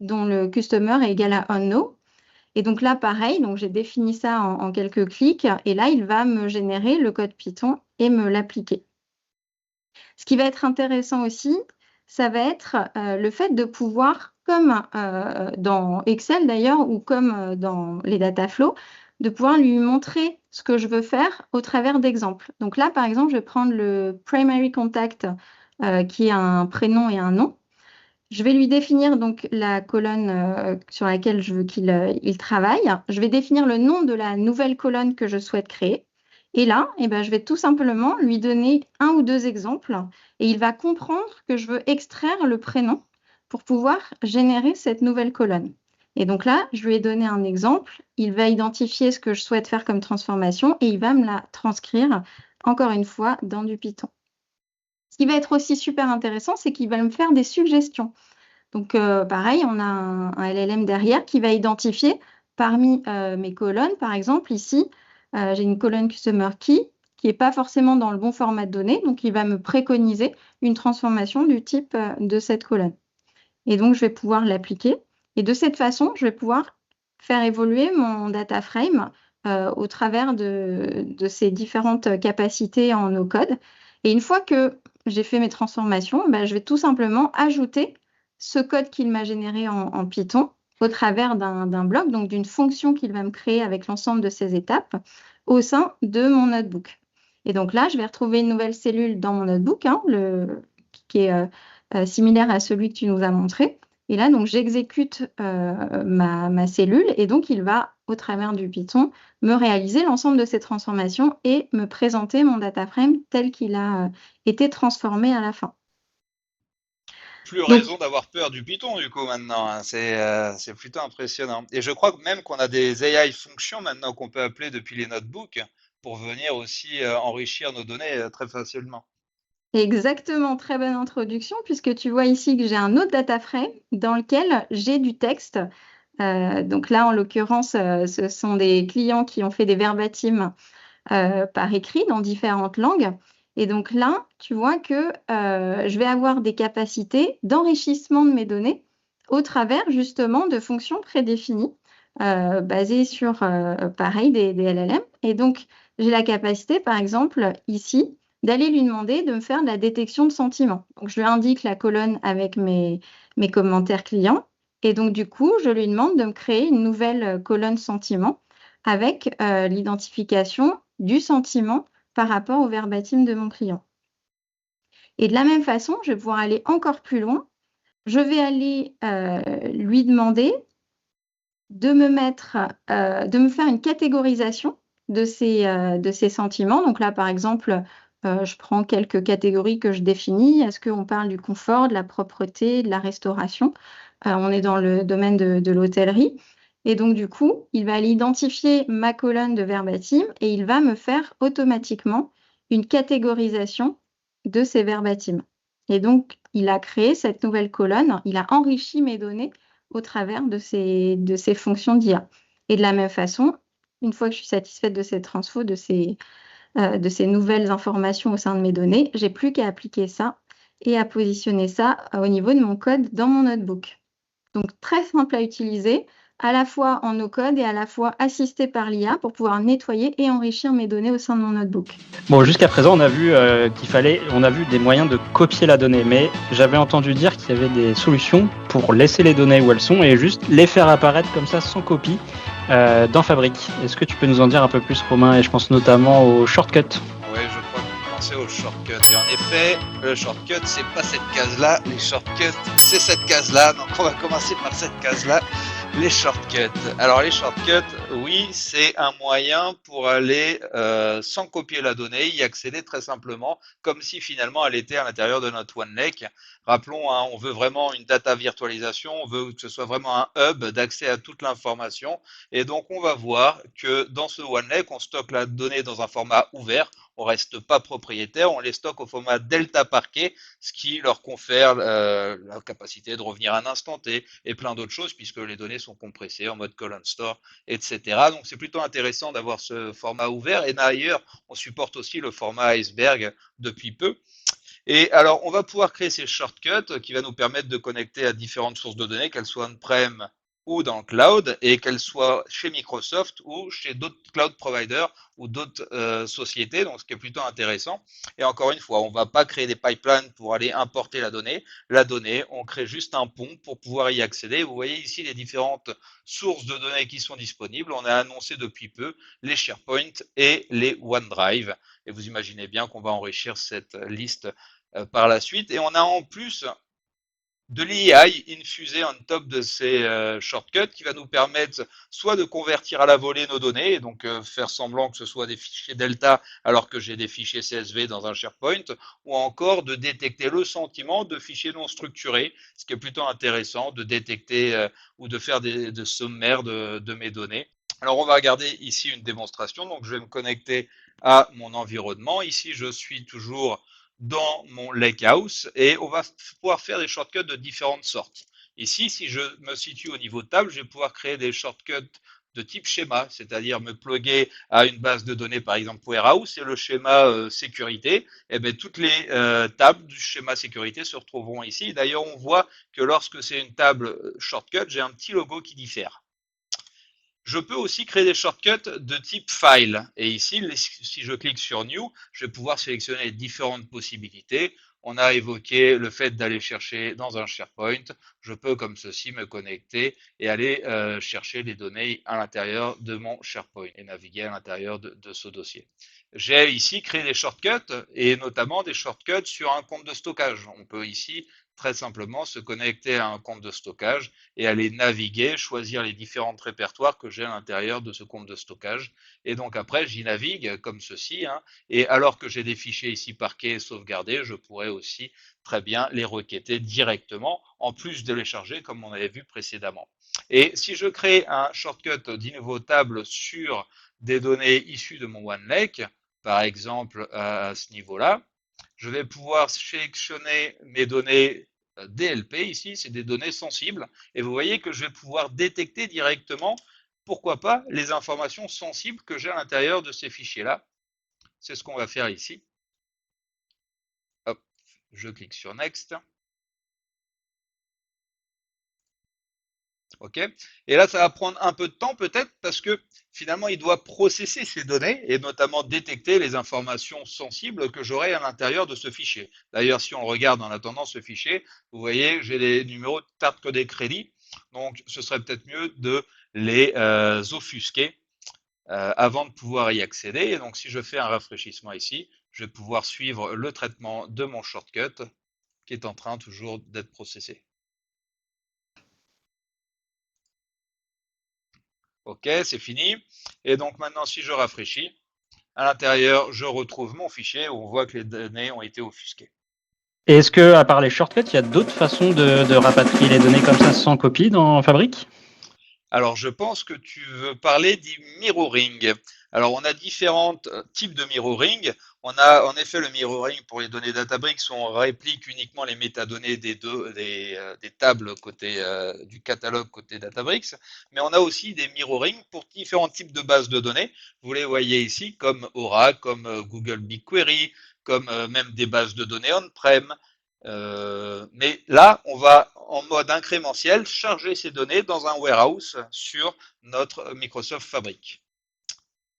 dont le Customer est égal à unknown. Et donc là, pareil, donc j'ai défini ça en quelques clics. Et là, il va me générer le code Python et me l'appliquer. Ce qui va être intéressant aussi, ça va être le fait de pouvoir, comme dans Excel d'ailleurs, ou comme dans les data flows, de pouvoir lui montrer ce que je veux faire au travers d'exemples. Donc là, par exemple, je vais prendre le primary contact qui est un prénom et un nom. Je vais lui définir donc la colonne sur laquelle je veux qu'il travaille. Je vais définir le nom de la nouvelle colonne que je souhaite créer. Et là, je vais tout simplement lui donner un ou deux exemples et il va comprendre que je veux extraire le prénom pour pouvoir générer cette nouvelle colonne. Et donc là, je lui ai donné un exemple. Il va identifier ce que je souhaite faire comme transformation et il va me la transcrire encore une fois dans du Python. Ce qui va être aussi super intéressant, c'est qu'il va me faire des suggestions. Donc, pareil, on a un LLM derrière qui va identifier parmi mes colonnes, par exemple, ici, j'ai une colonne Customer Key qui n'est pas forcément dans le bon format de données, donc il va me préconiser une transformation du type de cette colonne. Et donc, je vais pouvoir l'appliquer. Et de cette façon, je vais pouvoir faire évoluer mon data frame au travers de ces différentes capacités en no-code. Et une fois que j'ai fait mes transformations, je vais tout simplement ajouter ce code qu'il m'a généré en Python au travers d'un bloc, donc d'une fonction qu'il va me créer avec l'ensemble de ces étapes au sein de mon notebook. Et donc là, je vais retrouver une nouvelle cellule dans mon notebook, qui est similaire à celui que tu nous as montré. Et là, donc, j'exécute ma cellule et donc, il va, au travers du Python, me réaliser l'ensemble de ces transformations et me présenter mon data frame tel qu'il a été transformé à la fin. Plus raison d'avoir peur du Python du coup maintenant, hein. C'est plutôt impressionnant. Et je crois même qu'on a des AI fonctions maintenant qu'on peut appeler depuis les notebooks pour venir aussi enrichir nos données très facilement. Exactement, très bonne introduction, puisque tu vois ici que j'ai un autre data frame dans lequel j'ai du texte. Donc là, en l'occurrence, ce sont des clients qui ont fait des verbatims par écrit dans différentes langues. Et donc là, tu vois que je vais avoir des capacités d'enrichissement de mes données au travers justement de fonctions prédéfinies basées sur, pareil, des LLM. Et donc, j'ai la capacité, par exemple, ici, d'aller lui demander de me faire de la détection de sentiments. Donc, je lui indique la colonne avec mes commentaires clients. Et donc, du coup, je lui demande de me créer une nouvelle colonne sentiments avec l'identification du sentiment par rapport au verbatim de mon client. Et de la même façon, je vais pouvoir aller encore plus loin. Je vais aller lui demander de me faire une catégorisation de ces sentiments. Donc là, par exemple, je prends quelques catégories que je définis. Est-ce qu'on parle du confort, de la propreté, de la restauration? On est dans le domaine de l'hôtellerie. Et donc, du coup, il va aller identifier ma colonne de verbatim et il va me faire automatiquement une catégorisation de ces verbatims. Et donc, il a créé cette nouvelle colonne, il a enrichi mes données au travers de ces fonctions d'IA. Et de la même façon, une fois que je suis satisfaite de ces transfos, de ces nouvelles informations au sein de mes données, j'ai plus qu'à appliquer ça et à positionner ça au niveau de mon code dans mon notebook. Donc, très simple à utiliser, à la fois en no-code et à la fois assisté par l'IA pour pouvoir nettoyer et enrichir mes données au sein de mon notebook. Bon, jusqu'à présent, on a vu on a vu des moyens de copier la donnée, mais j'avais entendu dire qu'il y avait des solutions pour laisser les données où elles sont et juste les faire apparaître comme ça sans copie dans Fabric. Est-ce que tu peux nous en dire un peu plus, Romain? Et je pense notamment aux shortcuts. Ouais, je crois que vous pensez aux shortcuts. Et en effet, le shortcut, c'est pas cette case-là. Les shortcuts, c'est cette case-là. Donc on va commencer par cette case-là. Les shortcuts. Alors les shortcuts, oui, c'est un moyen pour aller sans copier la donnée, y accéder très simplement, comme si finalement elle était à l'intérieur de notre OneLake. Rappelons, hein, on veut vraiment une data virtualisation, on veut que ce soit vraiment un hub d'accès à toute l'information. Et donc on va voir que dans ce OneLake, on stocke la donnée dans un format ouvert. On reste pas propriétaire, on les stocke au format Delta Parquet, ce qui leur confère la capacité de revenir à un instant T et plein d'autres choses puisque les données sont compressées en mode column store, etc. Donc c'est plutôt intéressant d'avoir ce format ouvert et d'ailleurs on supporte aussi le format Iceberg depuis peu. Et alors on va pouvoir créer ces shortcuts qui va nous permettre de connecter à différentes sources de données, qu'elles soient on-prem ou dans le cloud, et qu'elles soient chez Microsoft ou chez d'autres cloud providers ou d'autres sociétés, donc ce qui est plutôt intéressant. Et encore une fois, on ne va pas créer des pipelines pour aller importer la donnée. La donnée, on crée juste un pont pour pouvoir y accéder. Vous voyez ici les différentes sources de données qui sont disponibles. On a annoncé depuis peu les SharePoint et les OneDrive. Et vous imaginez bien qu'on va enrichir cette liste par la suite. Et on a en plus de l'AI infusé on top de ces shortcuts qui va nous permettre soit de convertir à la volée nos données, et donc faire semblant que ce soit des fichiers Delta alors que j'ai des fichiers CSV dans un SharePoint, ou encore de détecter le sentiment de fichiers non structurés, ce qui est plutôt intéressant, de détecter ou de faire des sommaires de mes données. Alors on va regarder ici une démonstration, donc je vais me connecter à mon environnement. Ici je suis toujours dans mon lakehouse et on va pouvoir faire des shortcuts de différentes sortes. Ici, si je me situe au niveau de table, je vais pouvoir créer des shortcuts de type schéma, c'est-à-dire me plugger à une base de données, par exemple Warehouse, et le schéma sécurité, et bien toutes les tables du schéma sécurité se retrouveront ici. D'ailleurs, on voit que lorsque c'est une table shortcut, j'ai un petit logo qui diffère. Je peux aussi créer des shortcuts de type file. Et ici, si je clique sur New, je vais pouvoir sélectionner les différentes possibilités. On a évoqué le fait d'aller chercher dans un SharePoint. Je peux, comme ceci, me connecter et aller chercher les données à l'intérieur de mon SharePoint et naviguer à l'intérieur de ce dossier. J'ai ici créé des shortcuts et notamment des shortcuts sur un compte de stockage. On peut ici très simplement se connecter à un compte de stockage et aller naviguer, choisir les différents répertoires que j'ai à l'intérieur de ce compte de stockage. Et donc après, j'y navigue comme ceci. Hein, et alors que j'ai des fichiers ici parqués et sauvegardés, je pourrais aussi très bien les requêter directement, en plus de les charger comme on avait vu précédemment. Et si je crée un shortcut d'innovo table sur des données issues de mon OneLake, par exemple à ce niveau-là, je vais pouvoir sélectionner mes données DLP ici, c'est des données sensibles, et vous voyez que je vais pouvoir détecter directement, pourquoi pas, les informations sensibles que j'ai à l'intérieur de ces fichiers-là. C'est ce qu'on va faire ici. Hop, je clique sur Next. Ok. Et là, ça va prendre un peu de temps peut-être parce que finalement, il doit processer ces données et notamment détecter les informations sensibles que j'aurai à l'intérieur de ce fichier. D'ailleurs, si on regarde en attendant ce fichier, vous voyez, j'ai les numéros de carte que des crédits. Donc, ce serait peut-être mieux de les offusquer avant de pouvoir y accéder. Et donc, si je fais un rafraîchissement ici, je vais pouvoir suivre le traitement de mon shortcut qui est en train toujours d'être processé. OK, c'est fini. Et donc maintenant, si je rafraîchis, à l'intérieur, je retrouve mon fichier où on voit que les données ont été offusquées. Et est-ce que, à part les shortcuts, il y a d'autres façons de rapatrier les données comme ça sans copie dans Fabric? Alors, je pense que tu veux parler du mirroring. Alors, on a différents types de mirroring. On a en effet le mirroring pour les données Databricks où on réplique uniquement les métadonnées des tables côté du catalogue côté Databricks. Mais on a aussi des mirroring pour différents types de bases de données. Vous les voyez ici, comme Oracle, comme Google BigQuery, comme même des bases de données on-prem. Mais là, on va en mode incrémentiel charger ces données dans un warehouse sur notre Microsoft Fabric.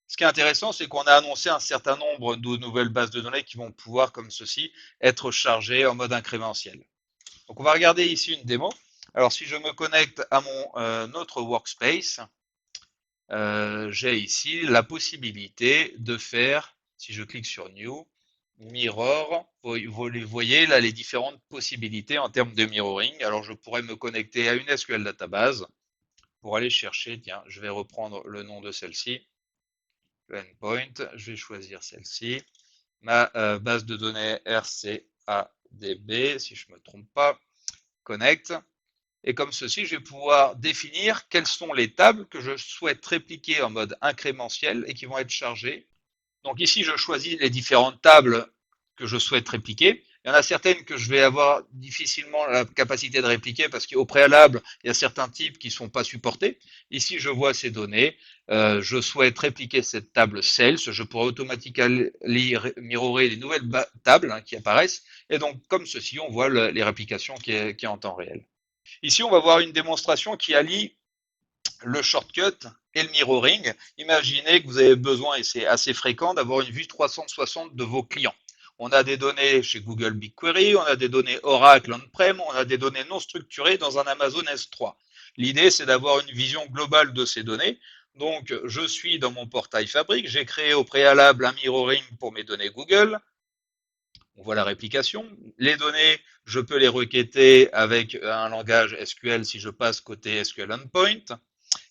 Ce qui est intéressant, c'est qu'on a annoncé un certain nombre de nouvelles bases de données qui vont pouvoir, comme ceci, être chargées en mode incrémentiel. Donc, on va regarder ici une démo. Alors, si je me connecte à mon autre workspace, j'ai ici la possibilité de faire, si je clique sur New, Mirror, vous les voyez là les différentes possibilités en termes de mirroring. Alors je pourrais me connecter à une SQL database pour aller chercher, tiens, je vais reprendre le nom de celle-ci, le endpoint, je vais choisir celle-ci, ma base de données RCADB, si je ne me trompe pas, connect. Et comme ceci, je vais pouvoir définir quelles sont les tables que je souhaite répliquer en mode incrémentiel et qui vont être chargées. Donc ici, je choisis les différentes tables que je souhaite répliquer. Il y en a certaines que je vais avoir difficilement la capacité de répliquer parce qu'au préalable, il y a certains types qui ne sont pas supportés. Ici, je vois ces données. Je souhaite répliquer cette table sales. Je pourrais automatiquement mirrorer les nouvelles tables qui apparaissent. Et donc, comme ceci, on voit les réplications qui est en temps réel. Ici, on va voir une démonstration qui allie le shortcut et le mirroring. Imaginez que vous avez besoin, et c'est assez fréquent, d'avoir une vue 360 de vos clients. On a des données chez Google BigQuery, on a des données Oracle on-prem, on a des données non structurées dans un Amazon S3. L'idée, c'est d'avoir une vision globale de ces données. Donc, je suis dans mon portail Fabric, j'ai créé au préalable un mirroring pour mes données Google. On voit la réplication. Les données, je peux les requêter avec un langage SQL si je passe côté SQL Endpoint.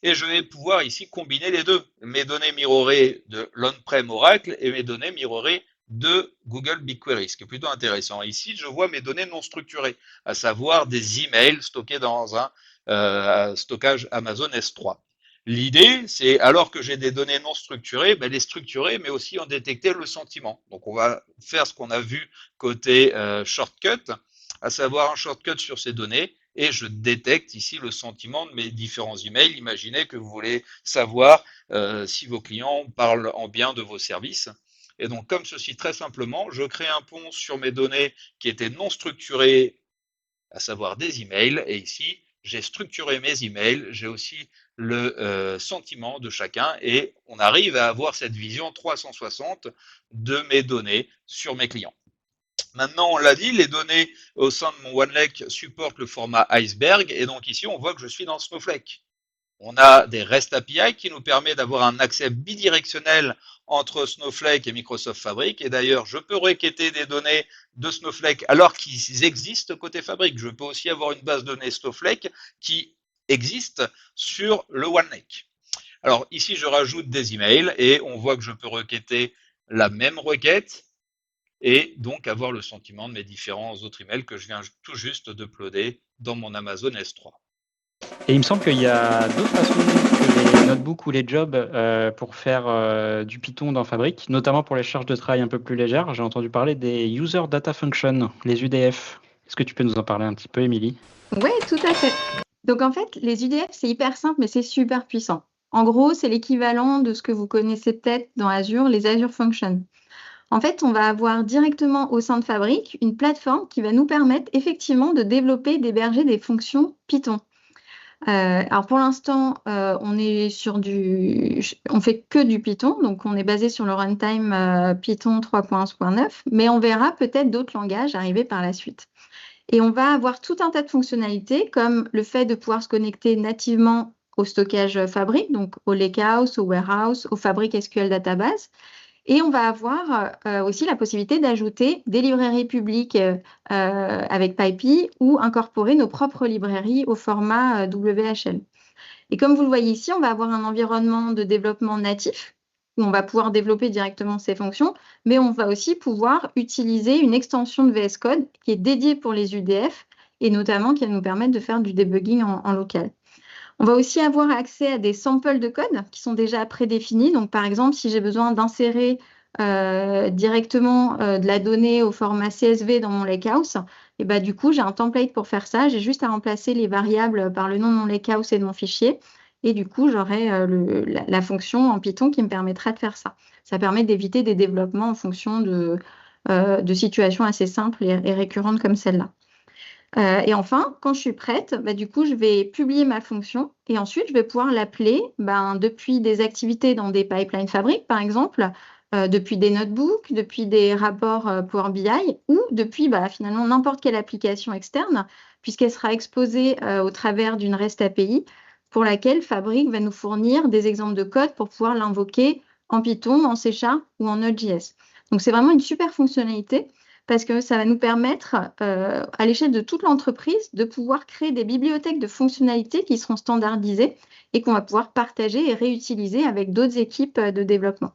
Et je vais pouvoir ici combiner les deux. Mes données mirrorées de l'on-prem Oracle et mes données mirrorées de Google BigQuery, ce qui est plutôt intéressant. Ici, je vois mes données non structurées, à savoir des emails stockés dans un stockage Amazon S3. L'idée, c'est alors que j'ai des données non structurées, ben les structurer, mais aussi en détecter le sentiment. Donc, on va faire ce qu'on a vu côté shortcut, à savoir un shortcut sur ces données, et je détecte ici le sentiment de mes différents emails. Imaginez que vous voulez savoir si vos clients parlent en bien de vos services. Et donc, comme ceci, très simplement, je crée un pont sur mes données qui étaient non structurées, à savoir des emails, et ici, j'ai structuré mes emails, j'ai aussi le sentiment de chacun, et on arrive à avoir cette vision 360 de mes données sur mes clients. Maintenant, on l'a dit, les données au sein de mon OneLake supportent le format iceberg, et donc ici, on voit que je suis dans Snowflake. On a des REST API qui nous permet d'avoir un accès bidirectionnel entre Snowflake et Microsoft Fabric. Et d'ailleurs, je peux requêter des données de Snowflake alors qu'ils existent côté Fabric. Je peux aussi avoir une base de données Snowflake qui existe sur le OneLake. Alors ici, je rajoute des emails et on voit que je peux requêter la même requête et donc avoir le sentiment de mes différents autres emails que je viens tout juste d'uploader dans mon Amazon S3. Et il me semble qu'il y a d'autres façons que les notebooks ou les jobs pour faire du Python dans Fabric, notamment pour les charges de travail un peu plus légères. J'ai entendu parler des User Data Function, les UDF. Est-ce que tu peux nous en parler un petit peu, Émilie? Oui, tout à fait. Donc en fait, les UDF, c'est hyper simple, mais c'est super puissant. En gros, c'est l'équivalent de ce que vous connaissez peut-être dans Azure, les Azure Functions. En fait, on va avoir directement au sein de Fabric une plateforme qui va nous permettre effectivement de développer, d'héberger des fonctions Python. Alors pour l'instant, on est sur on fait que du Python, donc on est basé sur le runtime Python 3.1.9, mais on verra peut-être d'autres langages arriver par la suite. Et on va avoir tout un tas de fonctionnalités, comme le fait de pouvoir se connecter nativement au stockage Fabric, donc au Lakehouse, au Warehouse, au Fabric SQL Database. Et on va avoir aussi la possibilité d'ajouter des librairies publiques avec PyPy ou incorporer nos propres librairies au format WHL. Et comme vous le voyez ici, on va avoir un environnement de développement natif où on va pouvoir développer directement ces fonctions, mais on va aussi pouvoir utiliser une extension de VS Code qui est dédiée pour les UDF et notamment qui va nous permettre de faire du debugging en local. On va aussi avoir accès à des samples de code qui sont déjà prédéfinis. Donc, par exemple, si j'ai besoin d'insérer directement de la donnée au format CSV dans mon lakehouse, et bah, du coup, j'ai un template pour faire ça. J'ai juste à remplacer les variables par le nom de mon lakehouse et de mon fichier. Et du coup, j'aurai la fonction en Python qui me permettra de faire ça. Ça permet d'éviter des développements en fonction de situations assez simples et récurrentes comme celle-là. Et enfin, quand je suis prête, bah, du coup, je vais publier ma fonction et ensuite, je vais pouvoir l'appeler depuis des activités dans des pipelines Fabric, par exemple, depuis des notebooks, depuis des rapports Power BI ou depuis finalement n'importe quelle application externe, puisqu'elle sera exposée au travers d'une REST API pour laquelle Fabric va nous fournir des exemples de code pour pouvoir l'invoquer en Python, en C# ou en Node.js. Donc, c'est vraiment une super fonctionnalité parce que ça va nous permettre, à l'échelle de toute l'entreprise, de pouvoir créer des bibliothèques de fonctionnalités qui seront standardisées et qu'on va pouvoir partager et réutiliser avec d'autres équipes de développement.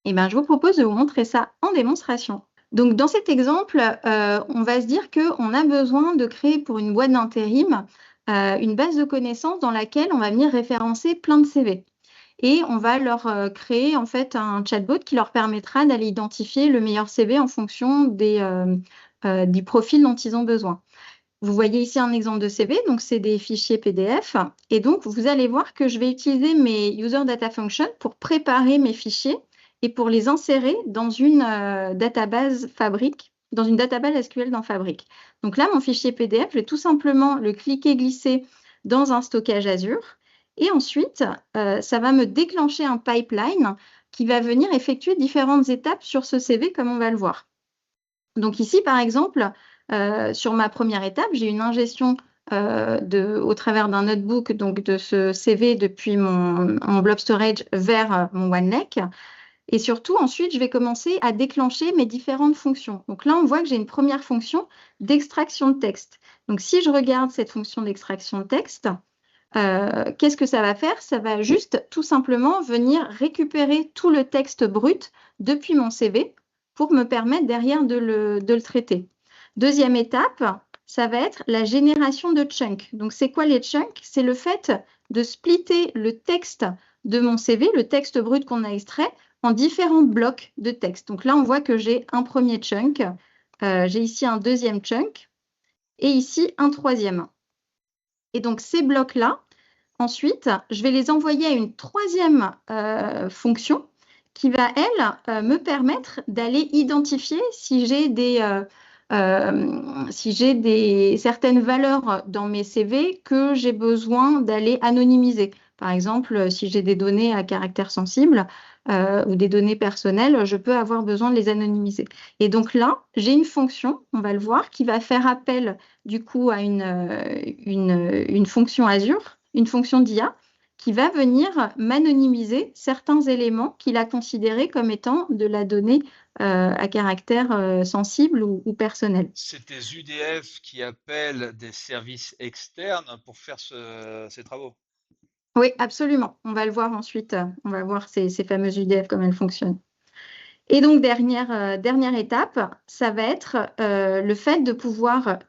Et je vous propose de vous montrer ça en démonstration. Donc, dans cet exemple, on va se dire qu'on a besoin de créer pour une boîte d'intérim une base de connaissances dans laquelle on va venir référencer plein de CV. Et on va leur créer en fait un chatbot qui leur permettra d'aller identifier le meilleur CV en fonction du profil dont ils ont besoin. Vous voyez ici un exemple de CV, donc c'est des fichiers PDF. Et donc, vous allez voir que je vais utiliser mes User Data Functions pour préparer mes fichiers et pour les insérer dans une database Fabric, dans une database SQL dans Fabric. Donc là, mon fichier PDF, je vais tout simplement le cliquer-glisser dans un stockage Azure. Et ensuite, ça va me déclencher un pipeline qui va venir effectuer différentes étapes sur ce CV, comme on va le voir. Donc ici, par exemple, sur ma première étape, j'ai une ingestion au travers d'un notebook, donc de ce CV depuis mon blob storage vers mon OneLake. Et surtout, ensuite, je vais commencer à déclencher mes différentes fonctions. Donc là, on voit que j'ai une première fonction d'extraction de texte. Donc si je regarde cette fonction d'extraction de texte, qu'est-ce que ça va faire? Ça va juste tout simplement venir récupérer tout le texte brut depuis mon CV pour me permettre derrière de le traiter. Deuxième étape, ça va être la génération de chunks. Donc, c'est quoi les chunks? C'est le fait de splitter le texte de mon CV, le texte brut qu'on a extrait, en différents blocs de texte. Donc là, on voit que j'ai un premier chunk, j'ai ici un deuxième chunk et ici un troisième. Et donc, ces blocs-là, ensuite, je vais les envoyer à une troisième fonction qui va, elle, me permettre d'aller identifier si j'ai certaines valeurs dans mes CV que j'ai besoin d'aller anonymiser. Par exemple, si j'ai des données à caractère sensible ou des données personnelles, je peux avoir besoin de les anonymiser. Et donc là, j'ai une fonction, on va le voir, qui va faire appel du coup à une fonction Azure, une fonction d'IA, qui va venir m'anonymiser certains éléments qu'il a considérés comme étant de la donnée à caractère sensible ou personnel. C'est des UDF qui appellent des services externes pour faire ces travaux. Oui, absolument. On va le voir ensuite. On va voir ces fameuses UDF, comment elles fonctionnent. Et donc, dernière étape, ça va être le fait de pouvoir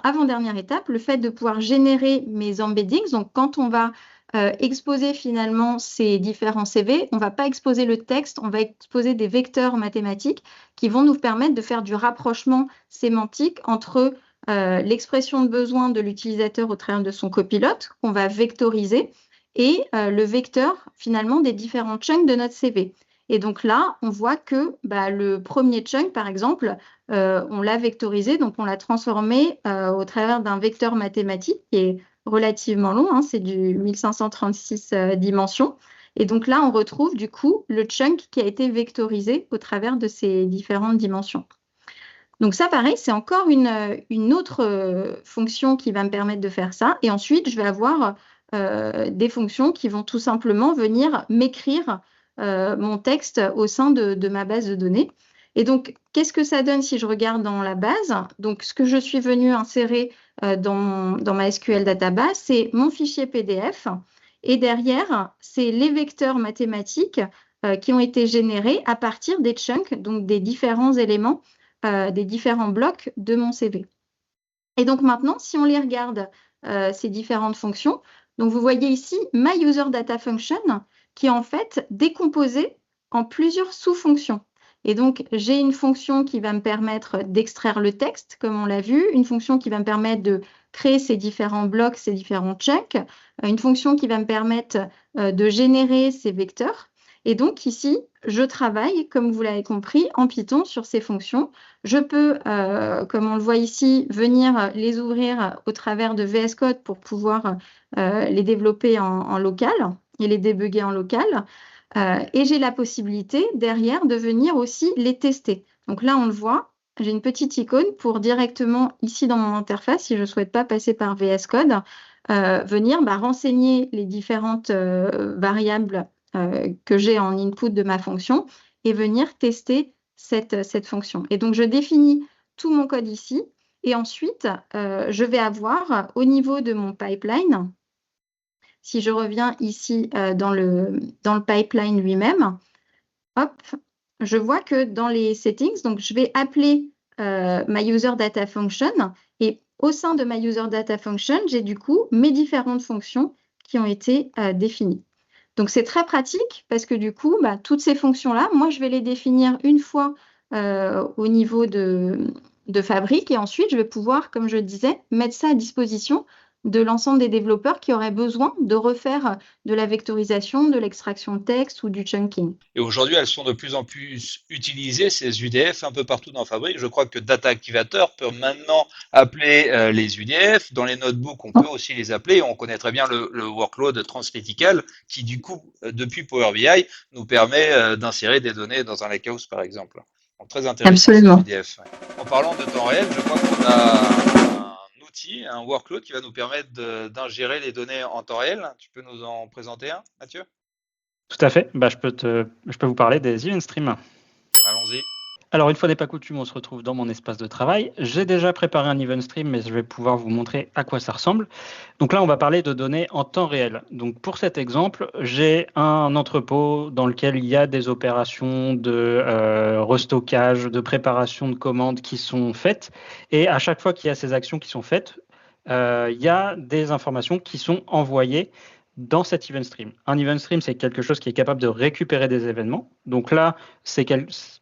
avant-dernière étape, le fait de pouvoir générer mes embeddings. Donc, quand on va exposer finalement ces différents CV, on ne va pas exposer le texte, on va exposer des vecteurs mathématiques qui vont nous permettre de faire du rapprochement sémantique entre l'expression de besoin de l'utilisateur au travers de son copilote, qu'on va vectoriser, et le vecteur finalement des différents chunks de notre CV. Et donc là, on voit que le premier chunk, par exemple, on l'a vectorisé, donc on l'a transformé au travers d'un vecteur mathématique qui est relativement long, hein, c'est du 1536 dimensions. Et donc là, on retrouve du coup le chunk qui a été vectorisé au travers de ces différentes dimensions. Donc ça, pareil, c'est encore une autre fonction qui va me permettre de faire ça. Et ensuite, je vais avoir des fonctions qui vont tout simplement venir m'écrire mon texte au sein de ma base de données. Et donc, qu'est-ce que ça donne si je regarde dans la base? Donc, ce que je suis venue insérer dans ma SQL Database, c'est mon fichier PDF. Et derrière, c'est les vecteurs mathématiques qui ont été générés à partir des chunks, donc des différents éléments, des différents blocs de mon CV. Et donc maintenant, si on les regarde, ces différentes fonctions, donc vous voyez ici My User Data Function qui est en fait décomposée en plusieurs sous-fonctions. Et donc, j'ai une fonction qui va me permettre d'extraire le texte, comme on l'a vu, une fonction qui va me permettre de créer ces différents blocs, ces différents chunks, une fonction qui va me permettre de générer ces vecteurs. Et donc ici, je travaille, comme vous l'avez compris, en Python sur ces fonctions. Je peux, comme on le voit ici, venir les ouvrir au travers de VS Code pour pouvoir les développer en local et les débugger en local. Et j'ai la possibilité derrière de venir aussi les tester. Donc là, on le voit, j'ai une petite icône pour directement ici dans mon interface, si je ne souhaite pas passer par VS Code, venir renseigner les différentes variables que j'ai en input de ma fonction et venir tester cette fonction. Et donc, je définis tout mon code ici et ensuite, je vais avoir au niveau de mon pipeline, si je reviens ici dans le pipeline lui-même, hop, je vois que dans les settings, donc je vais appeler my user data function et au sein de my user data function, j'ai du coup mes différentes fonctions qui ont été définies. Donc, c'est très pratique parce que du coup, toutes ces fonctions-là, moi, je vais les définir une fois au niveau de Fabric et ensuite, je vais pouvoir, comme je disais, mettre ça à disposition de l'ensemble des développeurs qui auraient besoin de refaire de la vectorisation, de l'extraction de texte ou du chunking. Et aujourd'hui, elles sont de plus en plus utilisées, ces UDF, un peu partout dans Fabric. Je crois que Data Activator peut maintenant appeler les UDF. Dans les notebooks, on peut aussi les appeler. On connaît très bien le workload translétical qui, du coup, depuis Power BI, nous permet d'insérer des données dans un lakehouse, par exemple. Donc, très intéressant, Absolument. ces UDF. En parlant de temps réel, je crois qu'on a un outil, un workload qui va nous permettre d'ingérer les données en temps réel. Tu peux nous en présenter un, Mathieu ? Tout à fait. Je peux vous parler des event streams. Allons-y. Alors, une fois n'est pas coutume, on se retrouve dans mon espace de travail. J'ai déjà préparé un event stream, mais je vais pouvoir vous montrer à quoi ça ressemble. Donc là, on va parler de données en temps réel. Donc pour cet exemple, j'ai un entrepôt dans lequel il y a des opérations de restockage, de préparation de commandes qui sont faites. Et à chaque fois qu'il y a ces actions qui sont faites, il y a des informations qui sont envoyées dans cet event stream. Un event stream, c'est quelque chose qui est capable de récupérer des événements. Donc là,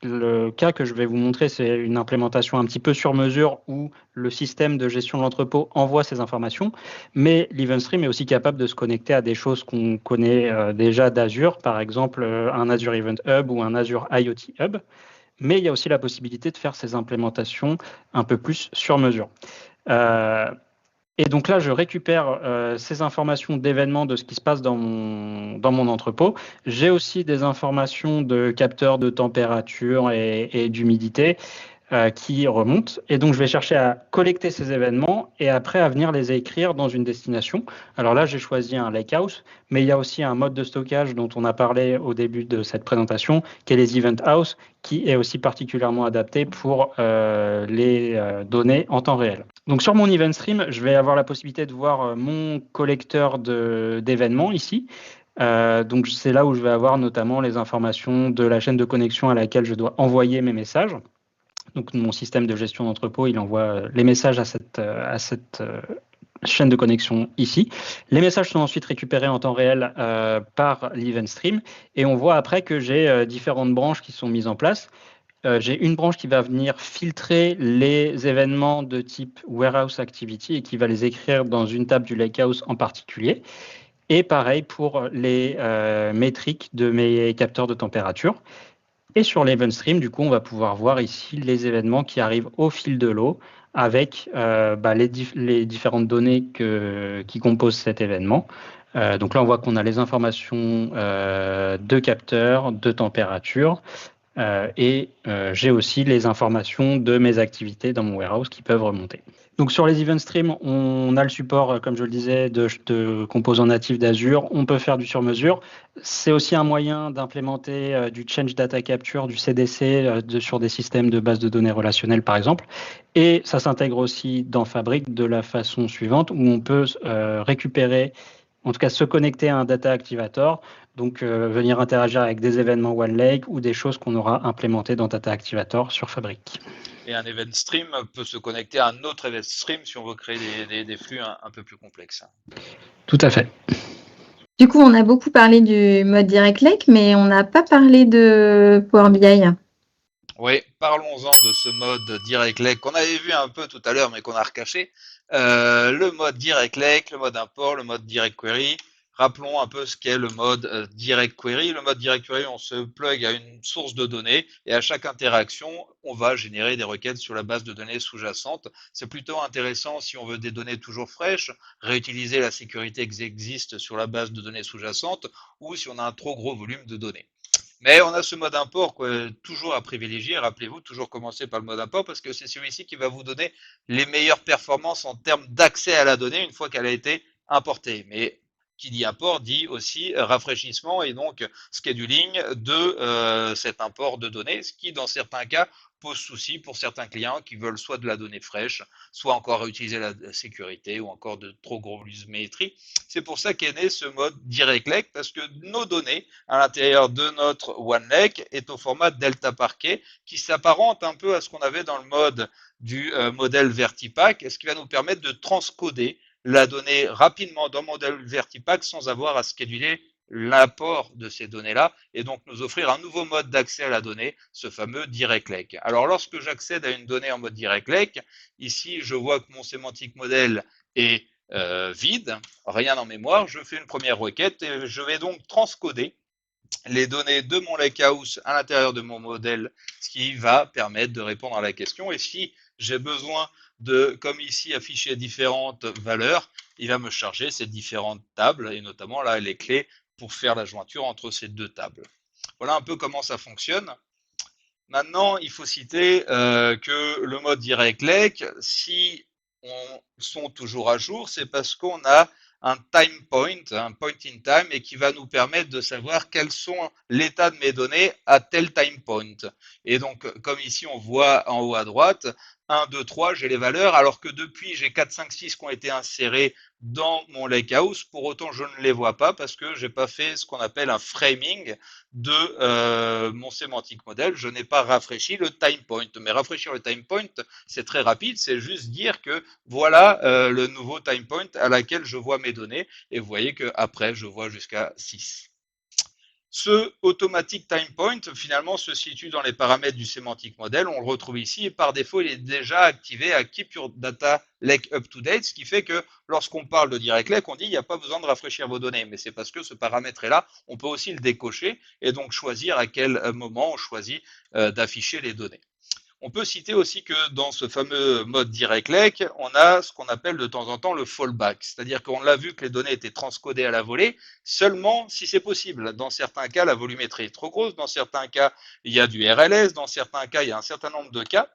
le cas que je vais vous montrer, c'est une implémentation un petit peu sur mesure où le système de gestion de l'entrepôt envoie ces informations. Mais l'event stream est aussi capable de se connecter à des choses qu'on connaît déjà d'Azure, par exemple un Azure Event Hub ou un Azure IoT Hub. Mais il y a aussi la possibilité de faire ces implémentations un peu plus sur mesure. Et donc là, je récupère ces informations d'événements de ce qui se passe dans mon entrepôt. J'ai aussi des informations de capteurs de température et d'humidité qui remontent. Et donc, je vais chercher à collecter ces événements et après à venir les écrire dans une destination. Alors là, j'ai choisi un lakehouse, mais il y a aussi un mode de stockage dont on a parlé au début de cette présentation, qui est les event house, qui est aussi particulièrement adapté pour les données en temps réel. Donc sur mon event stream, je vais avoir la possibilité de voir mon collecteur d'événements ici. Donc c'est là où je vais avoir notamment les informations de la chaîne de connexion à laquelle je dois envoyer mes messages. Donc mon système de gestion d'entrepôt, il envoie les messages à cette chaîne de connexion ici. Les messages sont ensuite récupérés en temps réel par l'event stream et on voit après que j'ai différentes branches qui sont mises en place. J'ai une branche qui va venir filtrer les événements de type Warehouse Activity et qui va les écrire dans une table du Lakehouse en particulier. Et pareil pour les métriques de mes capteurs de température. Et sur l'event stream, du coup, on va pouvoir voir ici les événements qui arrivent au fil de l'eau avec les différentes données qui composent cet événement. Donc là, on voit qu'on a les informations de capteurs, de température, J'ai aussi les informations de mes activités dans mon warehouse qui peuvent remonter. Donc sur les event streams, on a le support, comme je le disais, de composants natifs d'Azure. On peut faire du sur-mesure. C'est aussi un moyen d'implémenter du Change Data Capture, du CDC sur des systèmes de base de données relationnelles, par exemple. Et ça s'intègre aussi dans Fabric de la façon suivante, où on peut récupérer, en tout cas se connecter à un Data Activator, donc venir interagir avec des événements OneLake ou des choses qu'on aura implémentées dans Data Activator sur Fabric. Et un event stream peut se connecter à un autre event stream si on veut créer des flux un peu plus complexes. Tout à fait. Du coup, on a beaucoup parlé du mode Direct Lake, mais on n'a pas parlé de Power BI. Oui, parlons-en de ce mode Direct Lake qu'on avait vu un peu tout à l'heure, mais qu'on a recaché. Le mode Direct Lake, le mode import, le mode Direct Query. Rappelons un peu ce qu'est le mode Direct Query. Le mode Direct Query, on se plug à une source de données et à chaque interaction, on va générer des requêtes sur la base de données sous-jacente. C'est plutôt intéressant si on veut des données toujours fraîches, réutiliser la sécurité qui existe sur la base de données sous-jacente ou si on a un trop gros volume de données. Mais on a ce mode import toujours à privilégier. Rappelez-vous, toujours commencer par le mode import parce que c'est celui-ci qui va vous donner les meilleures performances en termes d'accès à la donnée une fois qu'elle a été importée. Mais qui dit import dit aussi rafraîchissement et donc scheduling de cet import de données, ce qui dans certains cas pose souci pour certains clients qui veulent soit de la donnée fraîche, soit encore utiliser la sécurité ou encore de trop gros volumétrie. C'est pour ça qu'est né ce mode Direct Lake parce que nos données à l'intérieur de notre OneLake est au format Delta Parquet qui s'apparente un peu à ce qu'on avait dans le mode du modèle Vertipack, ce qui va nous permettre de transcoder la donnée rapidement dans le modèle Vertipack sans avoir à scheduler l'apport de ces données-là et donc nous offrir un nouveau mode d'accès à la donnée, ce fameux Direct Lake. Alors lorsque j'accède à une donnée en mode Direct Lake, ici je vois que mon sémantique modèle est vide, rien en mémoire, je fais une première requête et je vais donc transcoder les données de mon lakehouse à l'intérieur de mon modèle, ce qui va permettre de répondre à la question. Et si j'ai besoin de, comme ici, afficher différentes valeurs, il va me charger ces différentes tables et notamment là les clés pour faire la jointure entre ces deux tables. Voilà un peu comment ça fonctionne. Maintenant, il faut citer que le mode Direct Lake, si on sont toujours à jour, c'est parce qu'on a un time point, un point in time, et qui va nous permettre de savoir quels sont l'état de mes données à tel time point. Et donc, comme ici on voit en haut à droite, 1, 2, 3, j'ai les valeurs, alors que depuis j'ai 4, 5, 6 qui ont été insérés dans mon lakehouse, pour autant je ne les vois pas parce que j'ai pas fait ce qu'on appelle un framing de mon sémantique modèle, je n'ai pas rafraîchi le time point. Mais rafraîchir le time point, c'est très rapide, c'est juste dire que voilà le nouveau time point à laquelle je vois mes données, et vous voyez qu'après, je vois jusqu'à 6. Ce automatic time point, finalement, se situe dans les paramètres du semantic model. On le retrouve ici et par défaut, il est déjà activé à Keep Your Data Lake Up to Date, ce qui fait que lorsqu'on parle de Direct Lake, on dit il n'y a pas besoin de rafraîchir vos données. Mais c'est parce que ce paramètre est là. On peut aussi le décocher et donc choisir à quel moment on choisit d'afficher les données. On peut citer aussi que dans ce fameux mode Direct Lake, on a ce qu'on appelle de temps en temps le fallback. C'est-à-dire qu'on l'a vu que les données étaient transcodées à la volée, seulement si c'est possible. Dans certains cas, la volumétrie est trop grosse. Dans certains cas, il y a du RLS. Dans certains cas, il y a un certain nombre de cas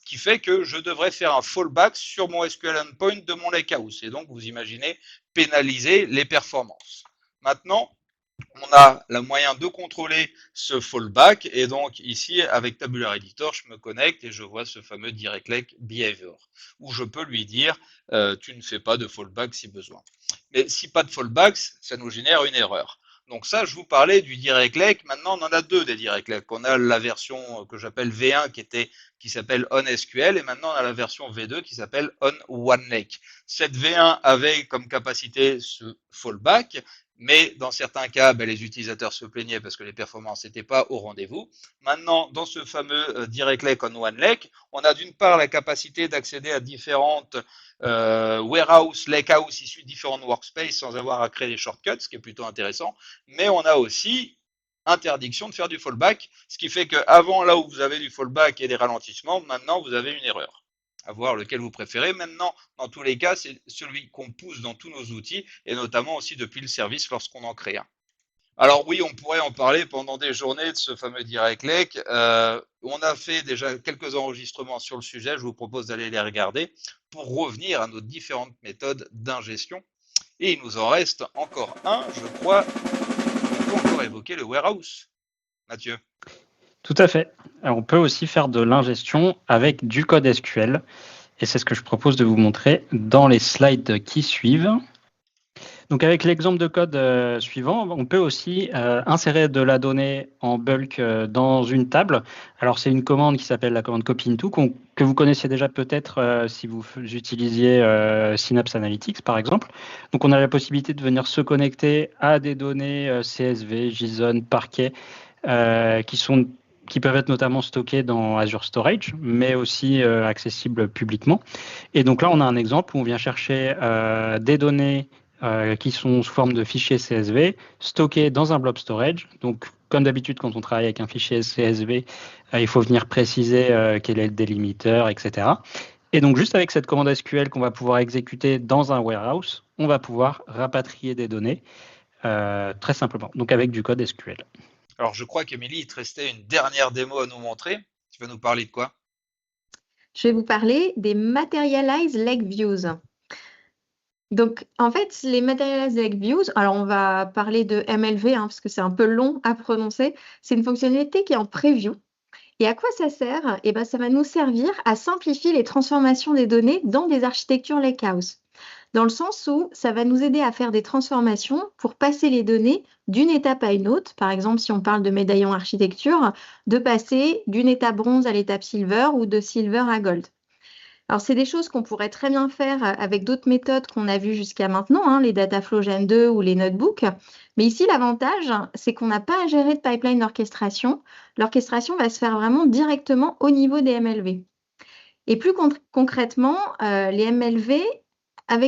qui fait que je devrais faire un fallback sur mon SQL endpoint de mon lakehouse. Et donc, vous imaginez pénaliser les performances. Maintenant, on a le moyen de contrôler ce fallback et donc ici avec Tabular Editor je me connecte et je vois ce fameux Direct Lake Behavior où je peux lui dire tu ne fais pas de fallback si besoin. Mais si pas de fallback, ça nous génère une erreur. Donc ça, je vous parlais du Direct Lake. Maintenant, on en a deux des Direct Lake. On a la version que j'appelle V1 qui s'appelle OnSQL et maintenant on a la version V2 qui s'appelle OnOneLake. Cette V1 avait comme capacité ce fallback, mais dans certains cas, les utilisateurs se plaignaient parce que les performances n'étaient pas au rendez-vous. Maintenant, dans ce fameux Direct Lake on OneLake, on a d'une part la capacité d'accéder à différentes warehouse, lakehouse issus de différentes workspaces sans avoir à créer des shortcuts, ce qui est plutôt intéressant. Mais on a aussi interdiction de faire du fallback, ce qui fait qu'avant, là où vous avez du fallback et des ralentissements, maintenant vous avez une erreur. À voir lequel vous préférez. Maintenant, dans tous les cas, c'est celui qu'on pousse dans tous nos outils, et notamment aussi depuis le service lorsqu'on en crée un. Alors oui, on pourrait en parler pendant des journées de ce fameux Direct Lake. On a fait déjà quelques enregistrements sur le sujet, je vous propose d'aller les regarder pour revenir à nos différentes méthodes d'ingestion. Et il nous en reste encore un, je crois, on peut encore évoquer le warehouse. Mathieu. Tout à fait. Alors, on peut aussi faire de l'ingestion avec du code SQL. Et c'est ce que je propose de vous montrer dans les slides qui suivent. Donc avec l'exemple de code suivant, on peut aussi insérer de la donnée en bulk dans une table. Alors c'est une commande qui s'appelle la commande copy-into que vous connaissiez déjà peut-être si vous utilisiez Synapse Analytics par exemple. Donc on a la possibilité de venir se connecter à des données CSV, JSON, Parquet qui peuvent être notamment stockées dans Azure Storage, mais aussi accessibles publiquement. Et donc là, on a un exemple où on vient chercher des données qui sont sous forme de fichiers CSV stockés dans un blob storage. Donc, comme d'habitude, quand on travaille avec un fichier CSV, il faut venir préciser quel est le délimiteur, etc. Et donc, juste avec cette commande SQL qu'on va pouvoir exécuter dans un warehouse, on va pouvoir rapatrier des données très simplement, donc avec du code SQL. Alors, je crois qu'Émilie, il te restait une dernière démo à nous montrer. Tu vas nous parler de quoi? Je vais vous parler des Materialize Lake Views. Donc, en fait, les Materialize Lake Views, alors on va parler de MLV parce que c'est un peu long à prononcer. C'est une fonctionnalité qui est en preview. Et à quoi ça sert? Eh ben, ça va nous servir à simplifier les transformations des données dans des architectures lakehouse. Dans le sens où ça va nous aider à faire des transformations pour passer les données d'une étape à une autre. Par exemple, si on parle de médaillon architecture, de passer d'une étape bronze à l'étape silver ou de silver à gold. Alors, c'est des choses qu'on pourrait très bien faire avec d'autres méthodes qu'on a vues jusqu'à maintenant, les Dataflow Gen 2 ou les notebooks. Mais ici, l'avantage, c'est qu'on n'a pas à gérer de pipeline d'orchestration. L'orchestration va se faire vraiment directement au niveau des MLV. Et plus concrètement, avec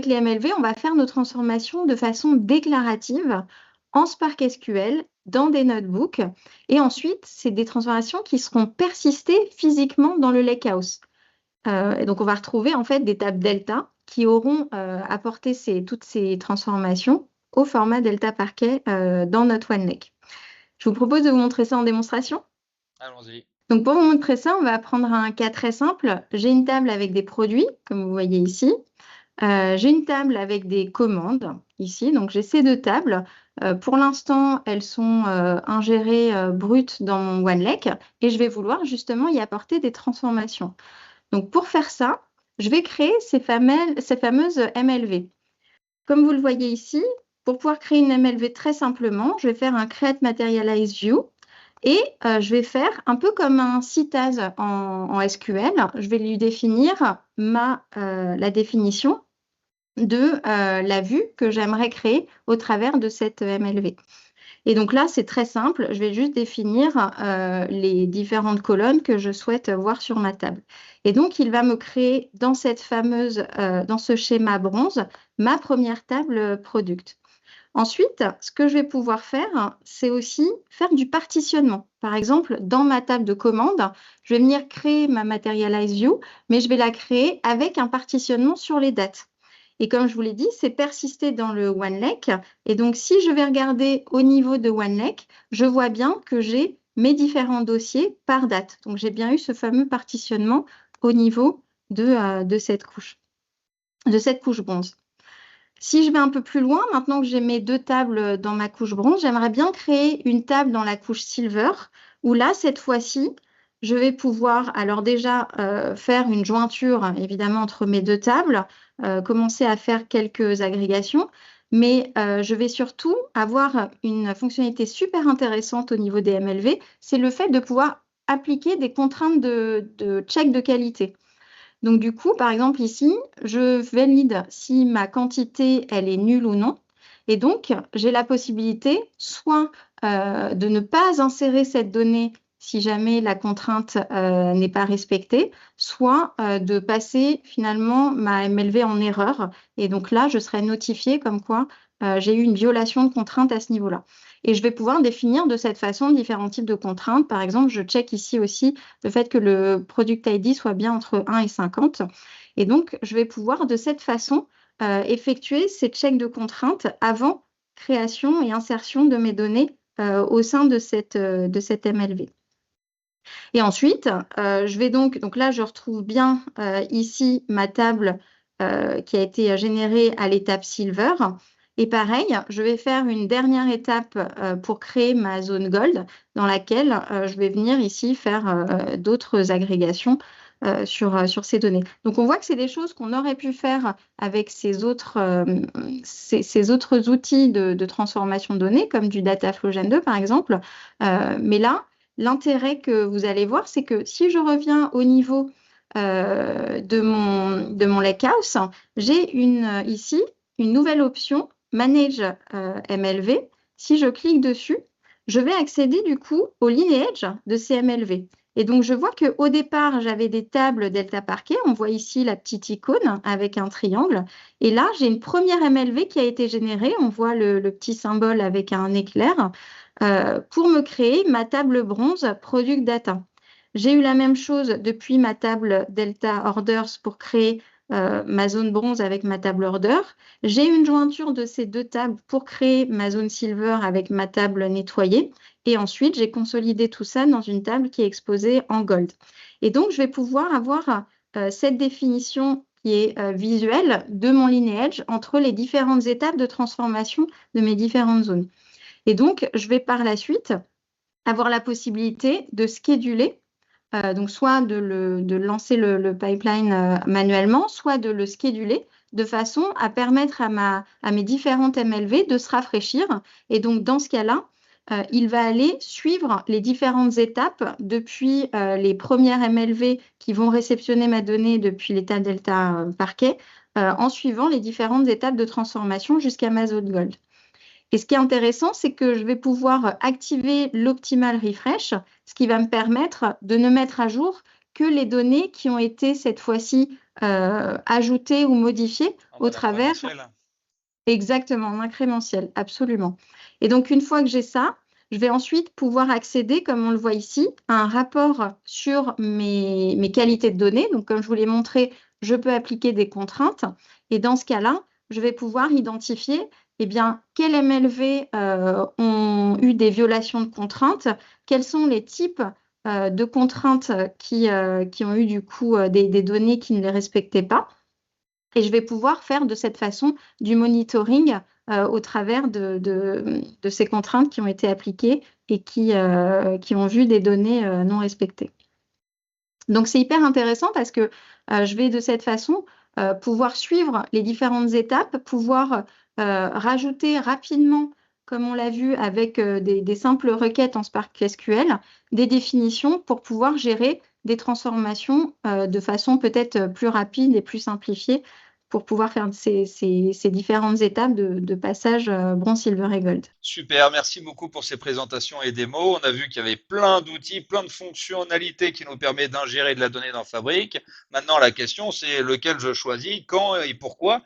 les MLV, on va faire nos transformations de façon déclarative en Spark SQL dans des notebooks. Et ensuite, c'est des transformations qui seront persistées physiquement dans le lakehouse. Et donc, on va retrouver en fait des tables delta qui auront apporté toutes ces transformations au format delta parquet dans notre OneLake. Je vous propose de vous montrer ça en démonstration. Allons-y. Donc, pour vous montrer ça, on va prendre un cas très simple. J'ai une table avec des produits, comme vous voyez ici. J'ai une table avec des commandes ici. Donc, j'ai ces deux tables. Pour l'instant, elles sont ingérées brutes dans mon OneLake et je vais vouloir justement y apporter des transformations. Donc, pour faire ça, je vais créer ces fameuses MLV. Comme vous le voyez ici, pour pouvoir créer une MLV très simplement, je vais faire un Create Materialize View et je vais faire un peu comme un CITAS en SQL. Je vais lui définir la définition de la vue que j'aimerais créer au travers de cette MLV. Et donc là, c'est très simple. Je vais juste définir les différentes colonnes que je souhaite voir sur ma table. Et donc, il va me créer dans dans ce schéma bronze, ma première table product. Ensuite, ce que je vais pouvoir faire, c'est aussi faire du partitionnement. Par exemple, dans ma table de commande, je vais venir créer ma Materialize View, mais je vais la créer avec un partitionnement sur les dates. Et comme je vous l'ai dit, c'est persisté dans le OneLake. Et donc, si je vais regarder au niveau de OneLake, je vois bien que j'ai mes différents dossiers par date. Donc, j'ai bien eu ce fameux partitionnement au niveau de cette couche bronze. Si je vais un peu plus loin, maintenant que j'ai mes deux tables dans ma couche bronze, j'aimerais bien créer une table dans la couche silver, où là, cette fois-ci, je vais pouvoir alors déjà faire une jointure, évidemment, entre mes deux tables, commencer à faire quelques agrégations, mais je vais surtout avoir une fonctionnalité super intéressante au niveau des MLV, c'est le fait de pouvoir appliquer des contraintes de check de qualité. Donc, du coup, par exemple, ici, je valide si ma quantité, elle est nulle ou non. Et donc, j'ai la possibilité soit de ne pas insérer cette donnée si jamais la contrainte n'est pas respectée, soit de passer finalement ma MLV en erreur. Et donc là, je serai notifiée comme quoi j'ai eu une violation de contrainte à ce niveau-là. Et je vais pouvoir définir de cette façon différents types de contraintes. Par exemple, je check ici aussi le fait que le product ID soit bien entre 1 et 50. Et donc, je vais pouvoir de cette façon effectuer ces checks de contraintes avant création et insertion de mes données au sein de cette MLV. Et ensuite, je vais donc là, je retrouve bien ici ma table qui a été générée à l'étape Silver. Et pareil, je vais faire une dernière étape pour créer ma zone Gold dans laquelle je vais venir ici faire d'autres agrégations sur ces données. Donc, on voit que c'est des choses qu'on aurait pu faire avec ces autres outils de transformation de données, comme du Dataflow Gen 2, par exemple. Mais là, l'intérêt que vous allez voir, c'est que si je reviens au niveau de mon Lakehouse, j'ai ici une nouvelle option, Manage MLV. Si je clique dessus, je vais accéder du coup au lineage de ces MLV. Et donc, je vois qu'au départ, j'avais des tables Delta Parquet. On voit ici la petite icône avec un triangle. Et là, j'ai une première MLV qui a été générée. On voit le petit symbole avec un éclair pour me créer ma table bronze Product Data. J'ai eu la même chose depuis ma table Delta Orders pour créer ma zone bronze avec ma table order. J'ai une jointure de ces deux tables pour créer ma zone silver avec ma table nettoyée. Et ensuite, j'ai consolidé tout ça dans une table qui est exposée en gold. Et donc, je vais pouvoir avoir cette définition qui est visuelle de mon lineage entre les différentes étapes de transformation de mes différentes zones. Et donc, je vais par la suite avoir la possibilité de scheduler, donc soit de lancer le pipeline manuellement, soit de le scheduler de façon à permettre à mes différentes MLV de se rafraîchir. Et donc, dans ce cas-là, il va aller suivre les différentes étapes depuis les premières MLV qui vont réceptionner ma donnée depuis l'état Delta Parquet, en suivant les différentes étapes de transformation jusqu'à ma zone Gold. Et ce qui est intéressant, c'est que je vais pouvoir activer l'Optimal Refresh, ce qui va me permettre de ne mettre à jour que les données qui ont été cette fois-ci ajoutées ou modifiées au travers. Exactement, en incrémentiel, absolument. Et donc, une fois que j'ai ça, je vais ensuite pouvoir accéder, comme on le voit ici, à un rapport sur mes qualités de données. Donc, comme je vous l'ai montré, je peux appliquer des contraintes. Et dans ce cas-là, je vais pouvoir identifier quels MLV ont eu des violations de contraintes, quels sont les types de contraintes qui ont eu du coup des données qui ne les respectaient pas. Et je vais pouvoir faire de cette façon du monitoring au travers de ces contraintes qui ont été appliquées et qui ont vu des données non respectées. Donc, c'est hyper intéressant parce que je vais de cette façon pouvoir suivre les différentes étapes, pouvoir rajouter rapidement, comme on l'a vu avec des simples requêtes en Spark SQL, des définitions pour pouvoir gérer des transformations de façon peut-être plus rapide et plus simplifiée pour pouvoir faire ces différentes étapes de passage bronze, silver et gold. Super, merci beaucoup pour ces présentations et démos. On a vu qu'il y avait plein d'outils, plein de fonctionnalités qui nous permettent d'ingérer de la donnée dans Fabric. Maintenant, la question, c'est lequel je choisis, quand et pourquoi.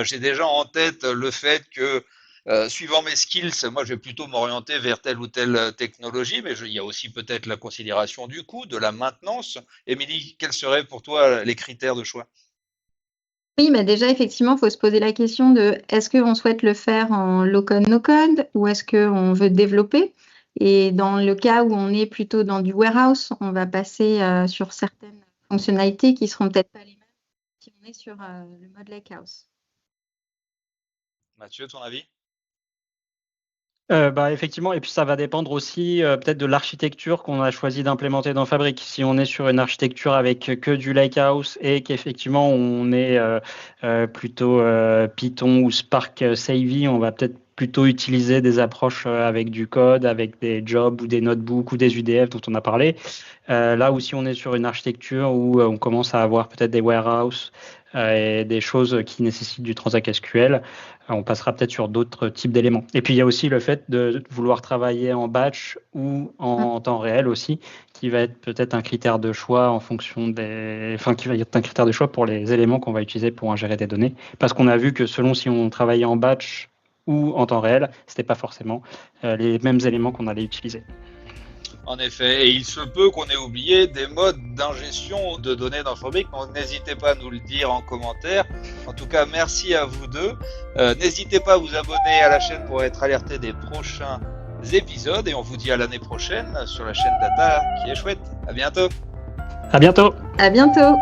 J'ai déjà en tête le fait que, suivant mes skills, moi, je vais plutôt m'orienter vers telle ou telle technologie, mais il y a aussi peut-être la considération du coût, de la maintenance. Émilie, quels seraient pour toi les critères de choix ? Oui, mais déjà, effectivement, il faut se poser la question de est-ce qu'on souhaite le faire en low-code, no-code ou est-ce qu'on veut développer? Et dans le cas où on est plutôt dans du warehouse, on va passer sur certaines fonctionnalités qui ne seront peut-être pas les mêmes si on est sur le mode lakehouse. Mathieu, ton avis ? Effectivement, et puis ça va dépendre aussi peut-être de l'architecture qu'on a choisi d'implémenter dans Fabric. Si on est sur une architecture avec que du Lakehouse et qu'effectivement on est plutôt Python ou Spark Savvy, on va peut-être plutôt utiliser des approches avec du code, avec des jobs ou des notebooks ou des UDF dont on a parlé. Là où si on est sur une architecture où on commence à avoir peut-être des warehouses et des choses qui nécessitent du Transact SQL, on passera peut-être sur d'autres types d'éléments. Et puis il y a aussi le fait de vouloir travailler en batch ou en temps réel aussi, qui va être peut-être un critère de choix en fonction qui va être un critère de choix pour les éléments qu'on va utiliser pour ingérer des données. Parce qu'on a vu que selon si on travaillait en batch ou en temps réel, c'était pas forcément les mêmes éléments qu'on allait utiliser. En effet, et il se peut qu'on ait oublié des modes d'ingestion de données dans Fabric, donc n'hésitez pas à nous le dire en commentaire. En tout cas, merci à vous deux. N'hésitez pas à vous abonner à la chaîne pour être alerté des prochains épisodes et on vous dit à l'année prochaine sur la chaîne Data qui est chouette. À bientôt. À bientôt. À bientôt.